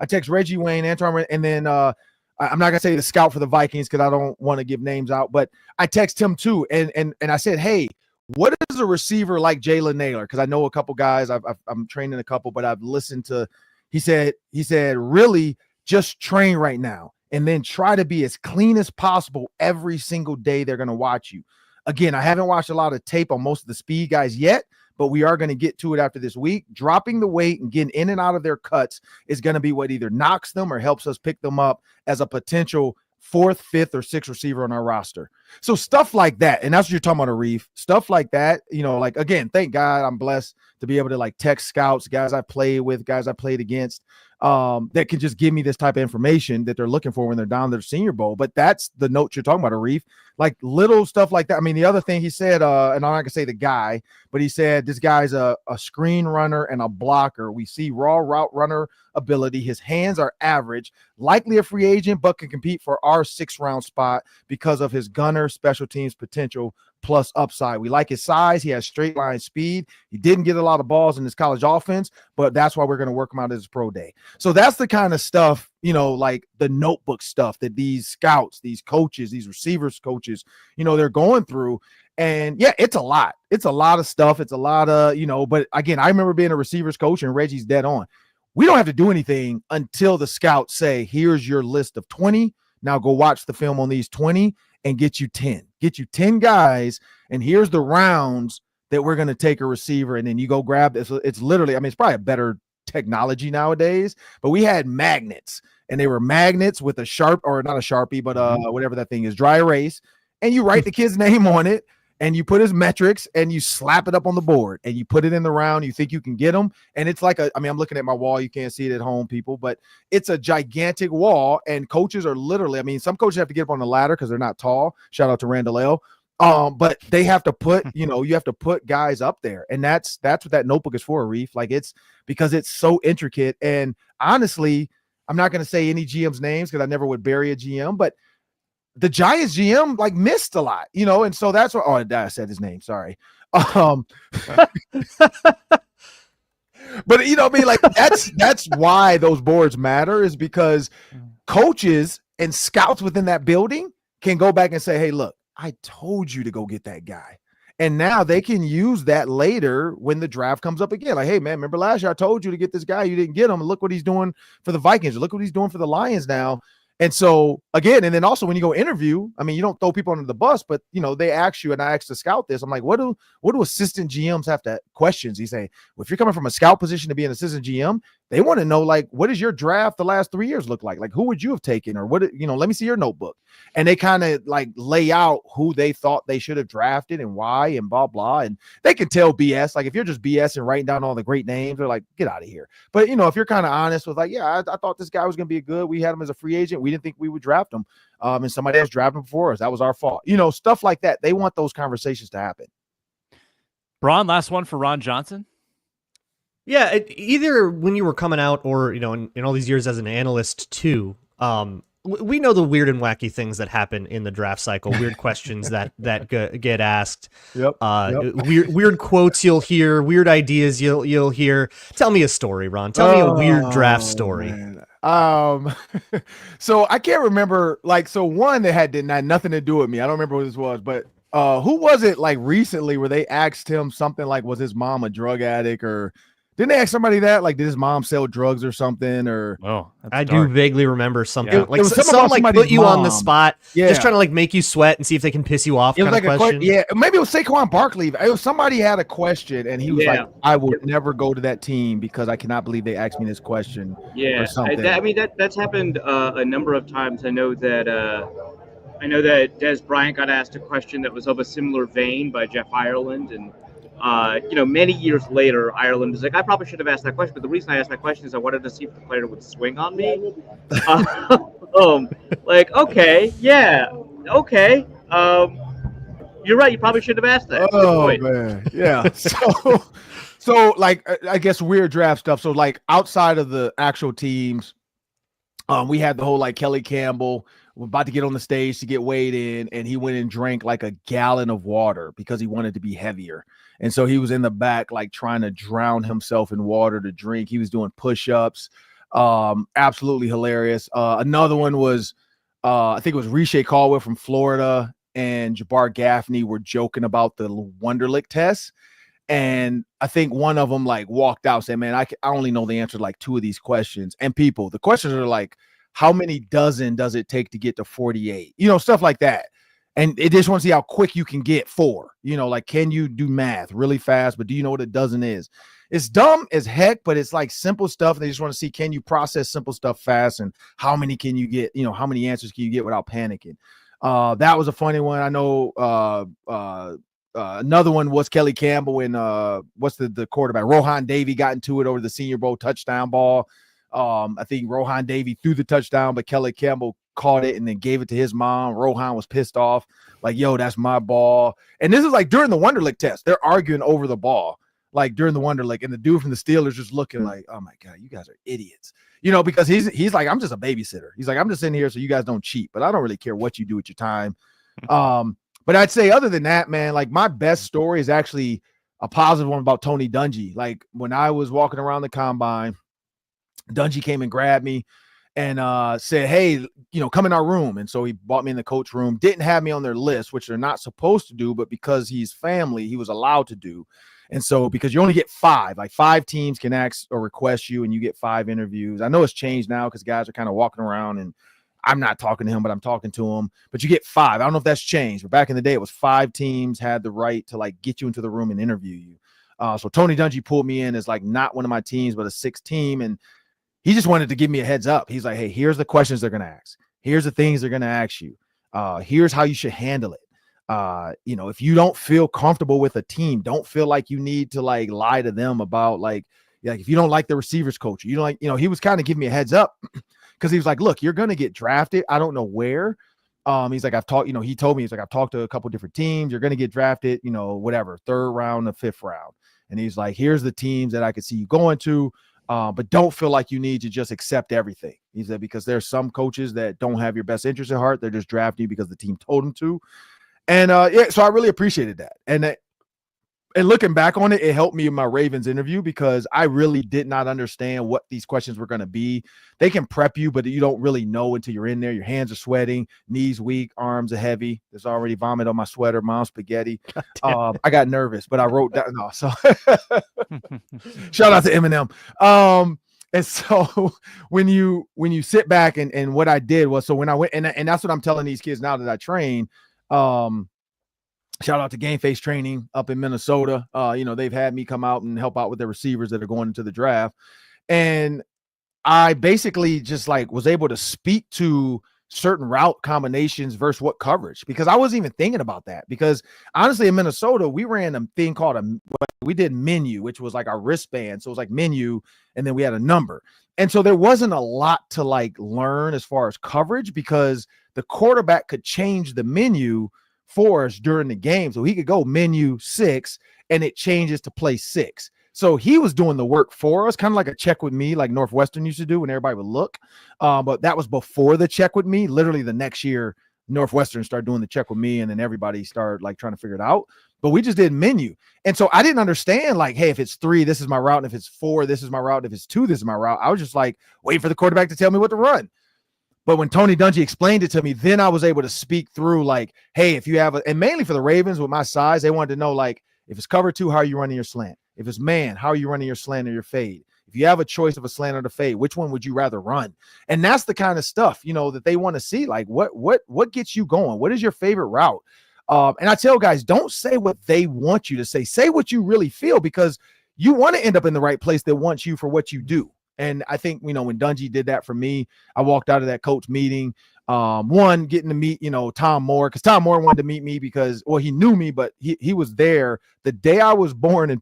text Reggie Wayne, Antoine, and then I'm not gonna say the scout for the Vikings because I don't want to give names out, but I text him too, and I said, hey, what is a receiver like Jalen Naylor? Because I know a couple guys. I'm training a couple, but I've listened to. He said, really just train right now. and then try to be as clean as possible every single day they're going to watch you. Again, I haven't watched a lot of tape on most of the speed guys yet, but we are going to get to it after this week. Dropping the weight and getting in and out of their cuts is going to be what either knocks them or helps us pick them up as a potential 4th, 5th, or 6th receiver on our roster. So stuff like that. And that's what you're talking about, Arif. Stuff like that, like, again, thank God I'm blessed to be able to like text scouts, guys I played with, guys I played against, that can just give me this type of information that they're looking for when they're down their Senior Bowl. But that's the notes you're talking about, Arif. Like little stuff like that. I mean, the other thing he said, and I'm not gonna say the guy, but he said this guy's a screen runner and a blocker. We see raw route runner ability. His hands are average, likely a free agent, but can compete for our 6th round spot because of his gunner special teams potential plus upside. We like his size. He has straight line speed. He didn't get a lot of balls in his college offense, but that's why we're going to work him out at his pro day. So that's the kind of stuff, like the notebook stuff that these scouts, these coaches, these receivers coaches, they're going through. And yeah, it's a lot. It's a lot of stuff. It's a lot of, but again, I remember being a receivers coach, and Reggie's dead on. We don't have to do anything until the scouts say, here's your list of 20. Now go watch the film on these 20 and get you 10 guys. And here's the rounds that we're going to take a receiver. And then you go grab this. It's literally, it's probably a better technology nowadays, but we had magnets, and they were magnets with a sharp, or not a Sharpie, but whatever that thing is, dry erase. And you write the kid's name on it, and you put his metrics, and you slap it up on the board, and you put it in the round. You think you can get him. And it's like I'm looking at my wall. You can't see it at home, people, but it's a gigantic wall. And coaches are literally, some coaches have to get up on the ladder because they're not tall. Shout out to Randall L. But they have to put, you have to put guys up there. And that's what that notebook is for, Arif. Like, it's because it's so intricate. And honestly, I'm not going to say any GM's names because I never would bury a GM, but the Giants GM like missed a lot, and so that's what, I said his name. Sorry. But like that's why those boards matter, is because coaches and scouts within that building can go back and say, hey, look, I told you to go get that guy. And now they can use that later when the draft comes up again. Like, hey, man, remember last year I told you to get this guy. You didn't get him. Look what he's doing for the Vikings. Look what he's doing for the Lions now. And so, again, and then also when you go interview, you don't throw people under the bus, but, they ask you, and I asked the scout this. I'm like, what do assistant GMs have to questions? He's saying, well, if you're coming from a scout position to be an assistant GM, they want to know, like, what does your draft the last 3 years look like? Like, who would you have taken? Or what, let me see your notebook. And they kind of like lay out who they thought they should have drafted and why and blah, blah. And they can tell BS. Like, if you're just BS and writing down all the great names, they're like, get out of here. But, if you're kind of honest with like, yeah, I thought this guy was going to be good. We had him as a free agent. We didn't think we would draft him. And somebody else drafted him before us. That was our fault. Stuff like that. They want those conversations to happen.
Braun, last one for Ron Johnson.
Yeah, either when you were coming out or, in all these years as an analyst too, we know the weird and wacky things that happen in the draft cycle, weird questions that get asked, weird quotes you'll hear, weird ideas you'll hear. Tell me a story, Ron. Tell me a weird draft story.
Man. So I can't remember, one that had nothing to do with me. I don't remember what this was, but who was it like recently where they asked him something like, was his mom a drug addict, or didn't they ask somebody that, like, did his mom sell drugs or something? Or
I do vaguely remember something.
Yeah.
Like someone like put you on the spot, just trying to like make you sweat and see if they can piss you off.
It was like a question. Yeah, maybe it was Saquon Barkley. It was somebody had a question and he was like, "I would never go to that team because I cannot believe they asked me this question."
Yeah,
or something.
That's happened a number of times. I know that Des Bryant got asked a question that was of a similar vein by Jeff Ireland, and many years later, Ireland is like, I probably should have asked that question, but the reason I asked that question is I wanted to see if the player would swing on me. Okay. You're right. You probably should have asked that.
Oh, man. Yeah. So like, I guess weird draft stuff. So like outside of the actual teams, we had the whole like Kelly Campbell about to get on the stage to get weighed in, and he went and drank like a gallon of water because he wanted to be heavier. And so he was in the back, like trying to drown himself in water to drink. He was doing push-ups. Absolutely hilarious. Another one was, I think it was Riche Caldwell from Florida and Jabbar Gaffney were joking about the Wonderlic test. And I think one of them like walked out saying, man, I only know the answer to like 2 of these questions. And the questions are like, how many dozen does it take to get to 48? Stuff like that. And it just want to see how quick you can get 4. Like, can you do math really fast? But do you know what a dozen is? It's dumb as heck, but it's like simple stuff. They just want to see, can you process simple stuff fast, and how many can you get? How many answers can you get without panicking? That was a funny one. I know another one was Kelly Campbell and what's the quarterback? Rohan Davey got into it over the Senior Bowl touchdown ball. I think Rohan Davey threw the touchdown, but Kelly Campbell caught it and then gave it to his mom. Rohan was pissed off, like, yo, that's my ball. And this is like during the Wonderlic test. They're arguing over the ball, like during the Wonderlic. And the dude from the Steelers just looking like, oh my God, you guys are idiots. Because he's like, I'm just a babysitter. He's like, I'm just in here so you guys don't cheat, but I don't really care what you do with your time. But I'd say other than that, man, like my best story is actually a positive one about Tony Dungy. Like when I was walking around the combine, Dungy came and grabbed me and said, hey, come in our room. And so he brought me in the coach room, didn't have me on their list, which they're not supposed to do, but because he's family, he was allowed to do. And so because you only get 5, like 5 teams can ask or request you and you get 5 interviews. I know it's changed now because guys are kind of walking around and I'm not talking to him, but I'm talking to him. But you get 5. I don't know if that's changed, but back in the day, it was 5 teams had the right to like get you into the room and interview you. So Tony Dungy pulled me in as like not one of my teams, but a 6th team. And he just wanted to give me a heads up. He's like, hey, here's the questions they're going to ask. Here's the things they're going to ask you. Here's how you should handle it. If you don't feel comfortable with a team, don't feel like you need to like lie to them about like if you don't like the receivers coach, you don't like, he was kind of giving me a heads up because he was like, look, you're going to get drafted. I don't know where. He's like, I've talked, he told me, he's like, I've talked to a couple different teams. You're going to get drafted, whatever, 3rd round or 5th round. And he's like, here's the teams that I could see you going to. But don't feel like you need to just accept everything. He said, because there's some coaches that don't have your best interest at heart. They're just drafting you because the team told them to. And so I really appreciated that. And looking back on it, it helped me in my Ravens interview because I really did not understand what these questions were going to be. They can prep you, but you don't really know until you're in there. Your hands are sweating, knees weak, arms are heavy. There's already vomit on my sweater, mom's spaghetti. I got nervous, but I wrote down. No, so shout out to Eminem. And so when you sit back and what I did was, so when I went, and that's what I'm telling these kids now that I train, shout out to Game Face Training up in Minnesota. They've had me come out and help out with their receivers that are going into the draft. And I basically just like was able to speak to certain route combinations versus what coverage, because I wasn't even thinking about that. Because honestly, in Minnesota, we ran a thing called we did menu, which was like our wristband. So it was like menu, and then we had a number. And so there wasn't a lot to like learn as far as coverage because the quarterback could change the menu for us during the game. So he could go menu 6 and it changes to play 6. So he was doing the work for us, kind of like a check with me, like Northwestern used to do when everybody would look. But that was before the check with me. Literally the next year, Northwestern started doing the check with me, and then everybody started like trying to figure it out. But we just did menu. And so I didn't understand like, hey, if it's 3, this is my route. And if it's 4, this is my route. If it's 2, this is my route. I was just like, wait for the quarterback to tell me what to run. But when Tony Dungy explained it to me, then I was able to speak through like, hey, if you have and mainly for the Ravens with my size, they wanted to know like, if it's cover 2, how are you running your slant? If it's man, how are you running your slant or your fade? If you have a choice of a slant or the fade, which one would you rather run? And that's the kind of stuff, that they want to see. Like what gets you going? What is your favorite route? And I tell guys, don't say what they want you to say. Say what you really feel, because you want to end up in the right place that wants you for what you do. And I think, when Dungy did that for me, I walked out of that coach meeting, getting to meet, Tom Moore, because Tom Moore wanted to meet me because, well, he knew me, but he was there the day I was born in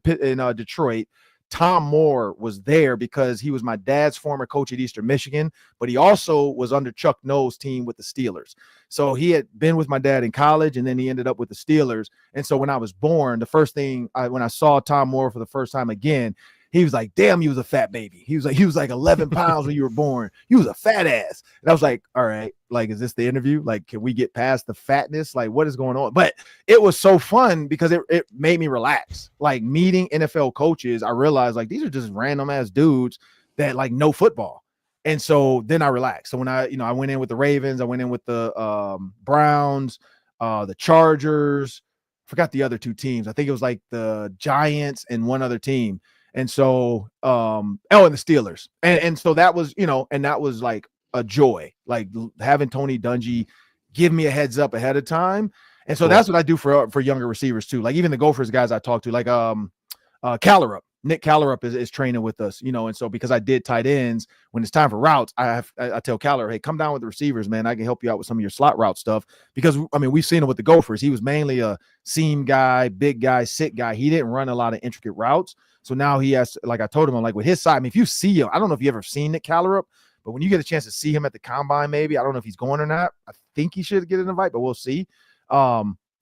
Detroit. Tom Moore was there because he was my dad's former coach at Eastern Michigan, but he also was under Chuck Noll's team with the Steelers. So he had been with my dad in college, and then he ended up with the Steelers. And so when I was born, the first thing when I saw Tom Moore for the first time again, he was like, damn, you was a fat baby. He was like 11 pounds when you were born. You was a fat ass. And I was like, all right, like, is this the interview? Like, can we get past the fatness? Like, what is going on? But it was so fun because it made me relax. Like, meeting NFL coaches, I realized like these are just random ass dudes that like know football. And so then I relaxed. So when I went in with the Ravens, I went in with the Browns, the Chargers, forgot the other 2 teams. I think it was like the Giants and one other team. And so, and the Steelers. And so that was, and that was like a joy, like having Tony Dungy give me a heads up ahead of time. And so that's what I do for younger receivers too. Like even the Gophers guys I talk to, like Callerup. Nick Callerup is training with us, and so because I did tight ends, when it's time for routes, I tell Callerup, hey, come down with the receivers, man. I can help you out with some of your slot route stuff, because I mean we've seen it with the Gophers. He was mainly a seam guy, big guy, sit guy. He didn't run a lot of intricate routes. So now he has, like I told him, like with his side, I mean, if you see him, I don't know if you ever seen Nick Callerup, but when you get a chance to see him at the combine, maybe, I don't know if he's going or not. I think he should get an invite, but we'll see.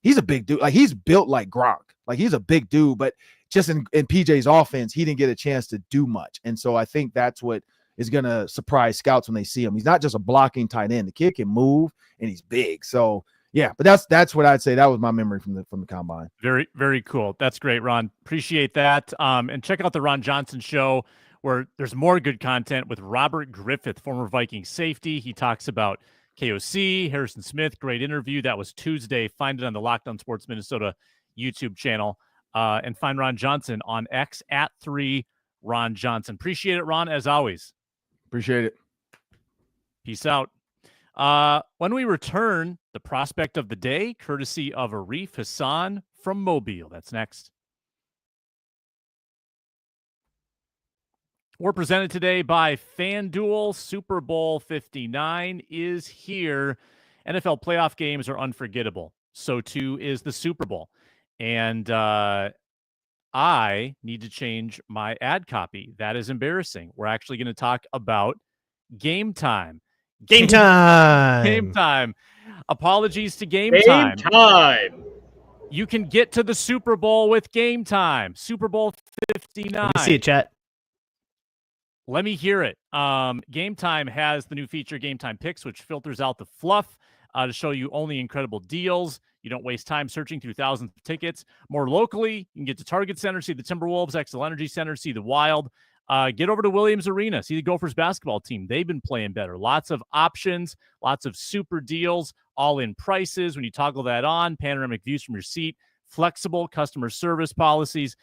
He's a big dude. Like he's built like Gronk. Like he's a big dude, but just in PJ's offense, he didn't get a chance to do much. And so I think that's what is going to surprise scouts when they see him. He's not just a blocking tight end. The kid can move and he's big. So yeah, but that's what I'd say. That was my memory from the combine.
Very, very cool. That's great, Ron. Appreciate that. And check out the Ron Johnson Show, where there's more good content with Robert Griffith, former Viking safety. He talks about KOC, Harrison Smith. Great interview. That was Tuesday. Find it on the Locked On Sports Minnesota YouTube channel. And find Ron Johnson on X at 3Ron Johnson. Appreciate it, Ron, as always.
Appreciate it.
Peace out. When we return, the prospect of the day, courtesy of Arif Hasan from Mobile. That's next. We're presented today by FanDuel. Super Bowl 59 is here. NFL playoff games are unforgettable. So too is the Super Bowl. And I need to change my ad copy. That is embarrassing. We're actually going to talk about Game Time.
Game Time.
Game Time. Apologies to Game
Time.
You can get to the Super Bowl with Game Time. Super Bowl 59.
Let me see it, chat.
Let me hear it. Game Time has the new feature, Game Time Picks, which filters out the fluff to show you only incredible deals. You don't waste time searching through thousands of tickets. More locally, you can get to Target Center, see the Timberwolves, Xcel Energy Center, see the Wild. Get over to Williams Arena, see the Gophers basketball team. They've been playing better. Lots of options, lots of super deals, all-in prices. When you toggle that on, panoramic views from your seat, flexible customer service policies.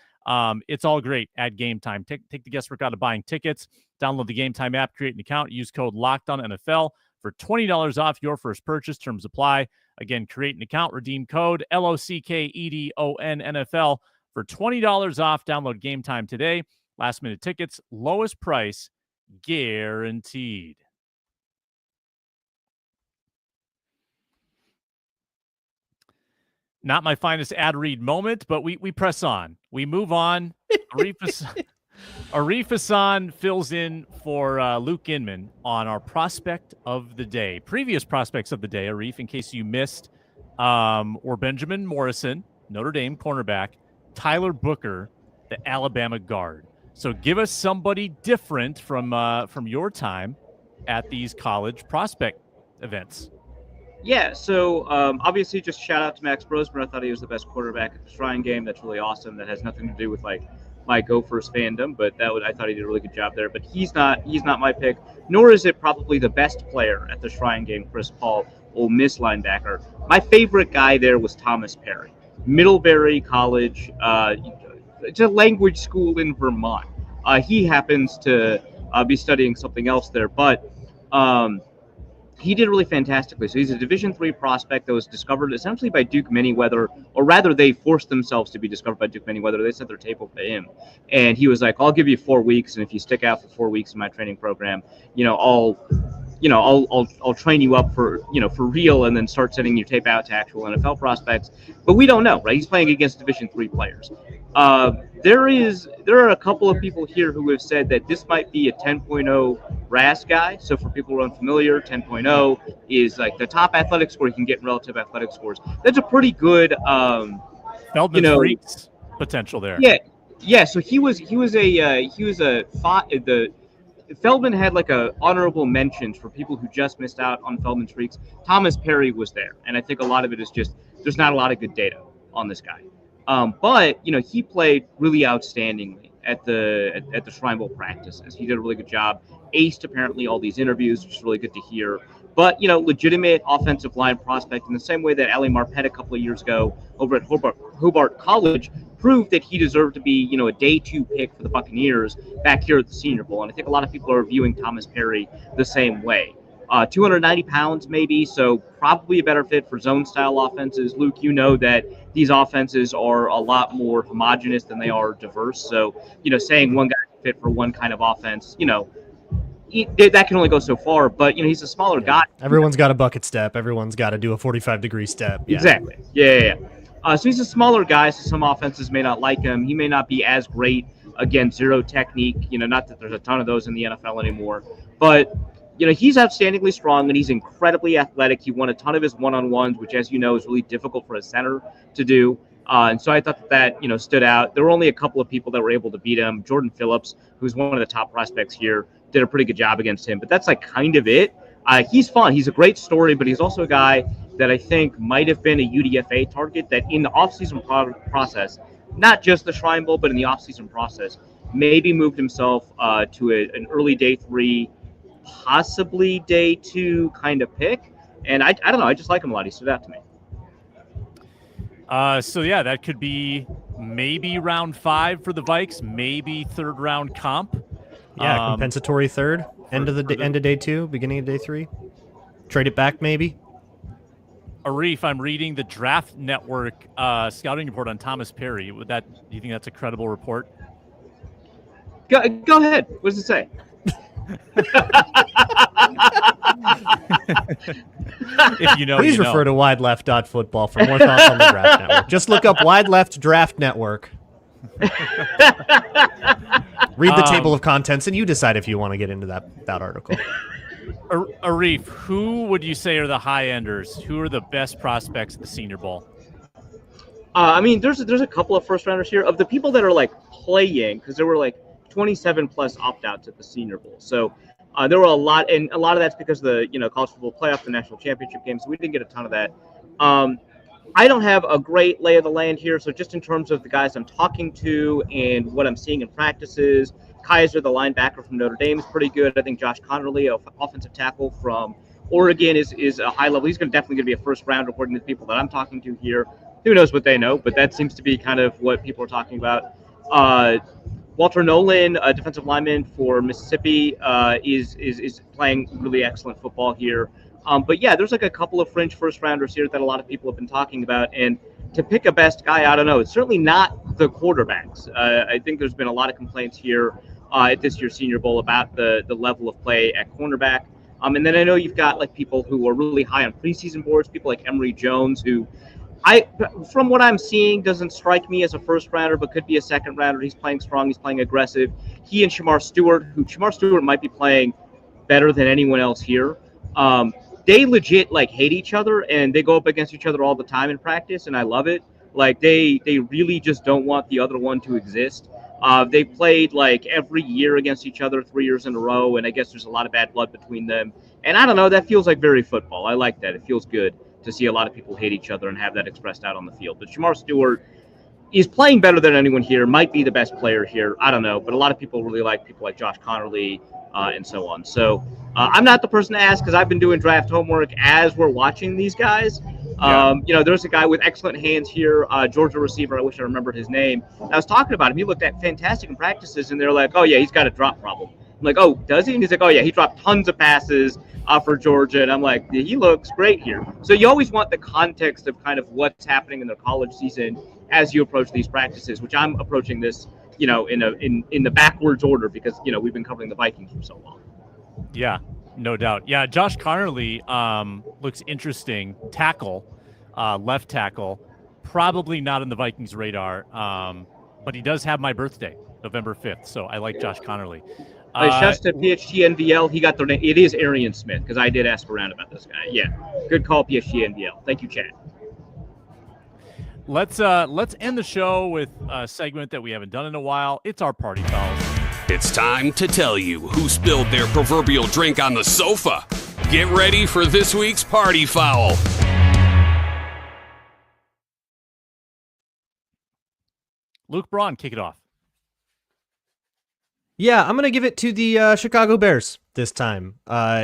It's all great at Game Time. Take the guesswork out of buying tickets. Download the Game Time app, create an account, use code LOCKEDONNFL for $20 off your first purchase. Terms apply. Again, create an account, redeem code LOCKEDONNFL for $20 off. Download Game Time today. Last minute tickets, lowest price guaranteed. Not my finest ad read moment, but we press on. We move on. Arif Hasan fills in for Luke Inman on our prospect of the day. Previous prospects of the day, Arif, in case you missed, were Benjamin Morrison, Notre Dame cornerback, Tyler Booker, the Alabama guard. So give us somebody different from your time at these college prospect events.
Yeah, so obviously just shout out to Max Brosmer. I thought he was the best quarterback at the Shrine Game. That's really awesome. That has nothing to do with like my Gophers fandom, but I thought he did a really good job there. But he's not my pick, nor is it probably the best player at the Shrine Game, Chris Paul, Ole Miss linebacker. My favorite guy there was Thomas Perry, Middlebury College. It's a language school in Vermont. He happens to be studying something else there, but he did really fantastically. So he's a Division III prospect that was discovered essentially by Duke Manyweather, or rather they forced themselves to be discovered by Duke Manyweather. They sent their tape over to him, and he was like, I'll give you 4 weeks, and if you stick out for 4 weeks in my training program, I'll train you up for real, and then start sending your tape out to actual NFL prospects. But we don't know, right? He's playing against Division III players. There are a couple of people here who have said that this might be a 10.0 RAS guy. So for people who are unfamiliar, 10.0 is like the top athletic score you can get in relative athletic scores. That's a pretty good
Feldman Freaks potential there.
Yeah. So Feldman had like a honorable mentions for people who just missed out on Feldman Freaks. Thomas Perry was there, and I think a lot of it is just there's not a lot of good data on this guy. But he played really outstandingly at the Shrine Bowl practices. He did a really good job. Aced apparently all these interviews, which is really good to hear. But legitimate offensive line prospect in the same way that Ali Marpet a couple of years ago over at Hobart College proved that he deserved to be a day 2 pick for the Buccaneers back here at the Senior Bowl. And I think a lot of people are viewing Thomas Perry the same way. 290 pounds maybe, so probably a better fit for zone-style offenses. Luke, you know that these offenses are a lot more homogenous than they are diverse. So, saying one guy can fit for one kind of offense, that can only go so far. But, he's a smaller guy.
Everyone's got a bucket step. Everyone's got to do a 45-degree step. Yeah.
Exactly. Yeah. So he's a smaller guy, so some offenses may not like him. He may not be as great against zero technique. Not that there's a ton of those in the NFL anymore. But he's outstandingly strong and he's incredibly athletic. He won a ton of his one-on-ones, which, as you know, is really difficult for a center to do. And so I thought that stood out. There were only a couple of people that were able to beat him. Jordan Phillips, who's one of the top prospects here, did a pretty good job against him. But that's kind of it. He's fun. He's a great story, but he's also a guy that I think might have been a UDFA target that in the offseason process, not just the Shrine Bowl, but in the offseason process, maybe moved himself to an early day 3, possibly day 2 kind of pick. And I don't know. I just like him a lot. He stood out to me.
So yeah, that could be maybe round 5 for the Vikes, maybe 3rd round comp.
Yeah, compensatory 3rd, end of day 2, beginning of day 3. Trade it back maybe.
Arif, I'm reading the Draft Network scouting report on Thomas Perry. Do you think that's a credible report?
Go ahead. What does it say?
If you know,
please refer to wideleft.football for more thoughts on the Draft Network. Just look up Wide Left Draft Network. Read the table of contents, and you decide if you want to get into that article.
Arif, who would you say are the high-enders? Who are the best prospects at the Senior Bowl?
There's a couple of first-rounders here. Of the people that are, playing, because there were, 27-plus opt-outs at the Senior Bowl. So there were a lot, and a lot of that's because of the, college football playoff, the national championship game, so we didn't get a ton of that. I don't have a great lay of the land here, so just in terms of the guys I'm talking to and what I'm seeing in practices, Kaiser, the linebacker from Notre Dame, is pretty good. I think Josh Connerly, offensive tackle from Oregon, is a high level. He's definitely going to be a first round according to the people that I'm talking to here. Who knows what they know, but that seems to be kind of what people are talking about. Walter Nolan, a defensive lineman for Mississippi, is playing really excellent football here. But yeah, there's a couple of fringe first rounders here that a lot of people have been talking about. And to pick a best guy, I don't know. It's certainly not the quarterbacks. I think there's been a lot of complaints here at this year's Senior Bowl about the level of play at cornerback. And then I know you've got people who are really high on preseason boards, people like Emory Jones, who from what I'm seeing, doesn't strike me as a first rounder, but could be a second rounder. He's playing strong. He's playing aggressive. He and Shamar Stewart, might be playing better than anyone else here. They legit hate each other and they go up against each other all the time in practice, and I love it. They really just don't want the other one to exist. They played every year against each other 3 years in a row, and I guess there's a lot of bad blood between them. And I don't know, that feels like very football. I like that. It feels good to see a lot of people hate each other and have that expressed out on the field. But Shamar Stewart is playing better than anyone here, might be the best player here. I don't know, but a lot of people really like people like Josh Connerly and so on. So I'm not the person to ask because I've been doing draft homework as we're watching these guys. There's a guy with excellent hands here, Georgia receiver. I wish I remembered his name. I was talking about him. He looked at fantastic in practices, and they're like, oh, yeah, he's got a drop problem. I'm like, oh, does he? And he's like, oh, yeah, he dropped tons of passes for Georgia. And I'm like, yeah, he looks great here. So you always want the context of kind of what's happening in their college season as you approach these practices, which I'm approaching this, in the backwards order because, we've been covering the Vikings for so long.
Yeah, no doubt. Yeah, Josh Connerly looks interesting. Tackle, left tackle, probably not on the Vikings radar, but he does have my birthday, November 5th, so I like Josh Connerly.
Shouts to PHT NVL. He got their name. It is Arian Smith because I did ask around about this guy. Yeah, good call, PHT NVL. Thank you, Chad.
Let's end the show with a segment that we haven't done in a while. It's our party fouls.
It's time to tell you who spilled their proverbial drink on the sofa. Get ready for this week's party foul.
Luke Braun, kick it off.
Yeah, I'm going to give it to the Chicago Bears this time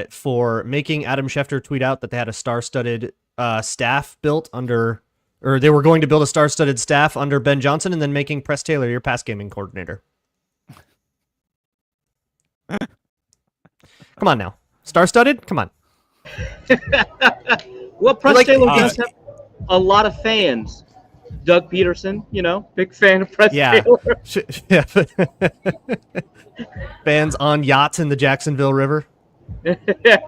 for making Adam Schefter tweet out that they had a star-studded staff built under, or they were going to build a star-studded staff under Ben Johnson and then making Press Taylor your pass gaming coordinator. Come on now. Star-studded? Come on.
Well, Press
Like,
Taylor does have a lot of fans. Doug Peterson, big fan of Press
yeah.
Taylor.
Yeah. Fans on yachts in the Jacksonville River.
Yeah.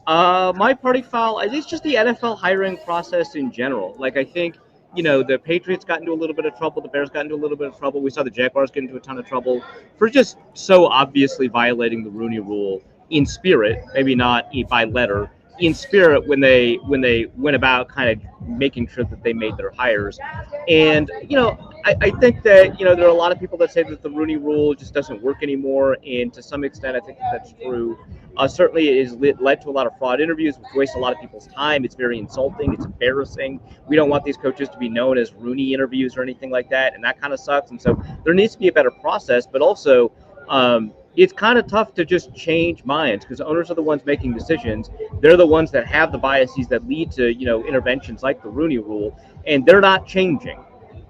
My party foul, I think it's just the NFL hiring process in general. Like, I think, the Patriots got into a little bit of trouble. The Bears got into a little bit of trouble. We saw the Jaguars get into a ton of trouble for just so obviously violating the Rooney Rule in spirit, maybe not by letter, in spirit when they went about kind of making sure that they made their hires. And, I think that, there are a lot of people that say that the Rooney Rule just doesn't work anymore. And to some extent, I think that's true. Certainly, it has led to a lot of fraud interviews, which waste a lot of people's time. It's very insulting. It's embarrassing. We don't want these coaches to be known as Rooney interviews or anything like that, and that kind of sucks. And so there needs to be a better process, but also it's kind of tough to just change minds because owners are the ones making decisions. They're the ones that have the biases that lead to, interventions like the Rooney Rule, and they're not changing.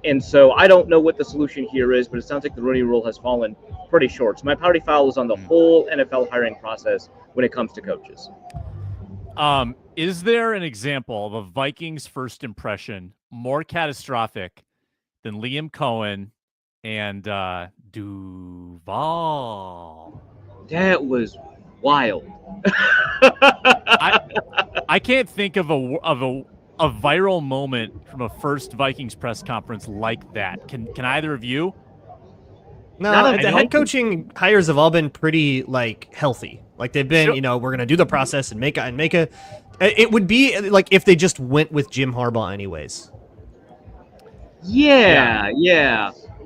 And so I don't know what the solution here is, but it sounds like the Rooney Rule has fallen pretty short. So my party foul is on the whole NFL hiring process when it comes to coaches.
Is there an example of a Vikings first impression more catastrophic than Liam Cohen and Duval?
That was wild.
I can't think of a viral moment from a first Vikings press conference like that. Can either of you?
No, the head coaching hires have all been pretty healthy. Like they've been, we're going to do the process and make a. It would be like if they just went with Jim Harbaugh anyways.
Yeah.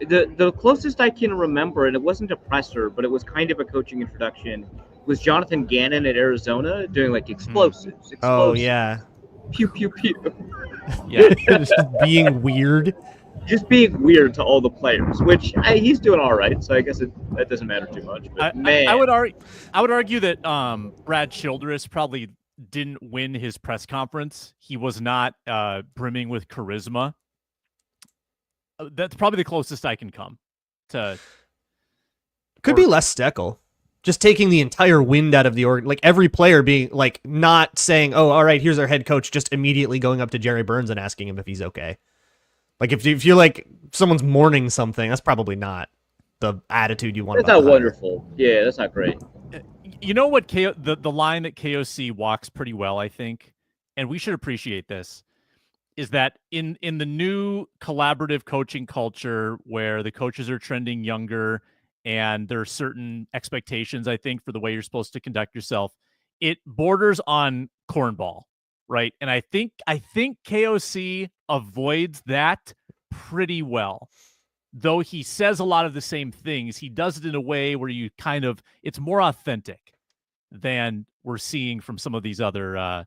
The closest I can remember, and it wasn't a presser, but it was kind of a coaching introduction, was Jonathan Gannon at Arizona doing explosives.
Oh yeah.
Pew pew pew.
Yeah,
just being weird.
Just being weird to all the players, which he's doing all right. So I guess that doesn't matter too much. But
I would argue that Brad Childress probably didn't win his press conference. He was not brimming with charisma. That's probably the closest I can come to.
Could be Les Steckel. Just taking the entire wind out of the org, every player being not saying, "Oh, all right, here's our head coach," just immediately going up to Jerry Burns and asking him if he's okay. If you're someone's mourning something, that's probably not the attitude you want.
That's not wonderful. Yeah, that's not great.
You know what? The line that KOC walks pretty well, I think, and we should appreciate this, is that in the new collaborative coaching culture where the coaches are trending younger and there are certain expectations, I think, for the way you're supposed to conduct yourself, it borders on cornball, right? And I think KOC avoids that pretty well. Though he says a lot of the same things, he does it in a way where it's more authentic than we're seeing from some of these other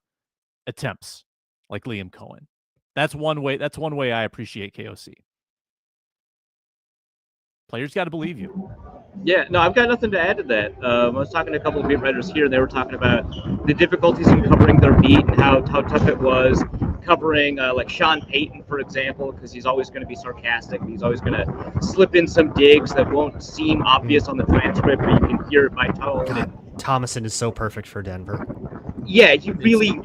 attempts, like Liam Cohen. That's one way I appreciate KOC. Players got to believe you.
Yeah, no, I've got nothing to add to that. I was talking to a couple of beat writers here, and they were talking about the difficulties in covering their beat and how tough it was covering Sean Payton, for example, because he's always going to be sarcastic. He's always going to slip in some digs that won't seem obvious on the transcript, but you can hear it by tone.
God, Thomason is so perfect for Denver.
Yeah, he really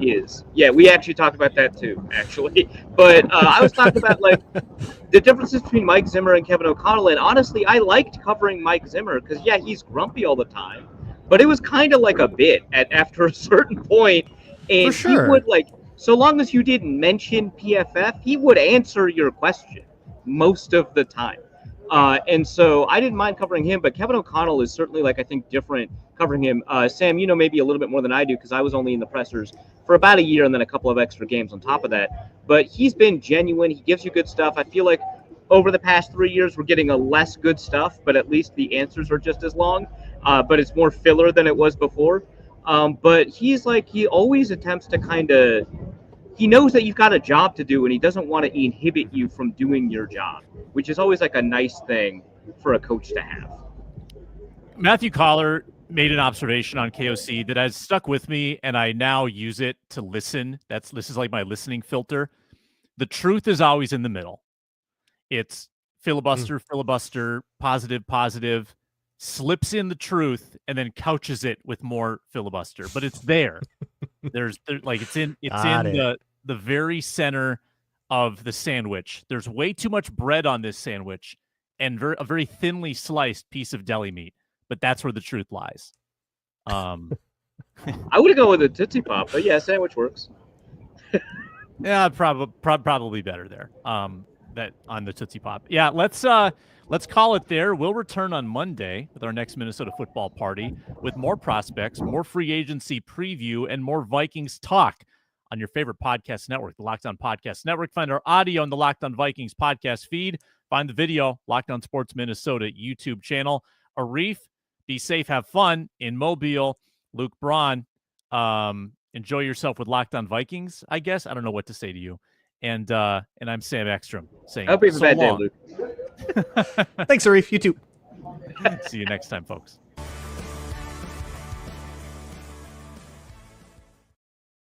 is. Yeah, we actually talked about that too, actually. But I was talking about the differences between Mike Zimmer and Kevin O'Connell, and honestly, I liked covering Mike Zimmer because he's grumpy all the time, but it was kind of like a bit after a certain point, and he would so long as you didn't mention PFF, he would answer your question most of the time. And so I didn't mind covering him, but Kevin O'Connell is certainly I think different covering him. Sam, maybe a little bit more than I do because I was only in the pressers for about a year and then a couple of extra games on top of that. But he's been genuine. He gives you good stuff. I feel like over the past 3 years, we're getting a less good stuff, but at least the answers are just as long. But it's more filler than it was before. But he's he always attempts to he knows that you've got a job to do and he doesn't want to inhibit you from doing your job, which is always a nice thing for a coach to have.
Matthew Collar made an observation on KOC that has stuck with me, and I now use it to listen. This is my listening filter. The truth is always in the middle. It's filibuster, positive, slips in the truth and then couches it with more filibuster. But it's there. It's in the very center of the sandwich. There's way too much bread on this sandwich and a very thinly sliced piece of deli meat. But that's where the truth lies.
I would go with a Tootsie Pop, but yeah, sandwich works.
Yeah, probably better there. That on the Tootsie Pop. Yeah, let's call it there. We'll return on Monday with our next Minnesota football party with more prospects, more free agency preview, and more Vikings talk on your favorite podcast network, the Locked On Podcast Network. Find our audio on the Locked On Vikings podcast feed. Find the video, Locked On Sports Minnesota YouTube channel. Arif, be safe, have fun in Mobile. Luke Braun, enjoy yourself with Locked On Vikings, I guess. I don't know what to say to you. And I'm Sam Ekstrom saying,
I hope you have a bad day, Luke.
Thanks, Arif. You too.
See you next time, folks.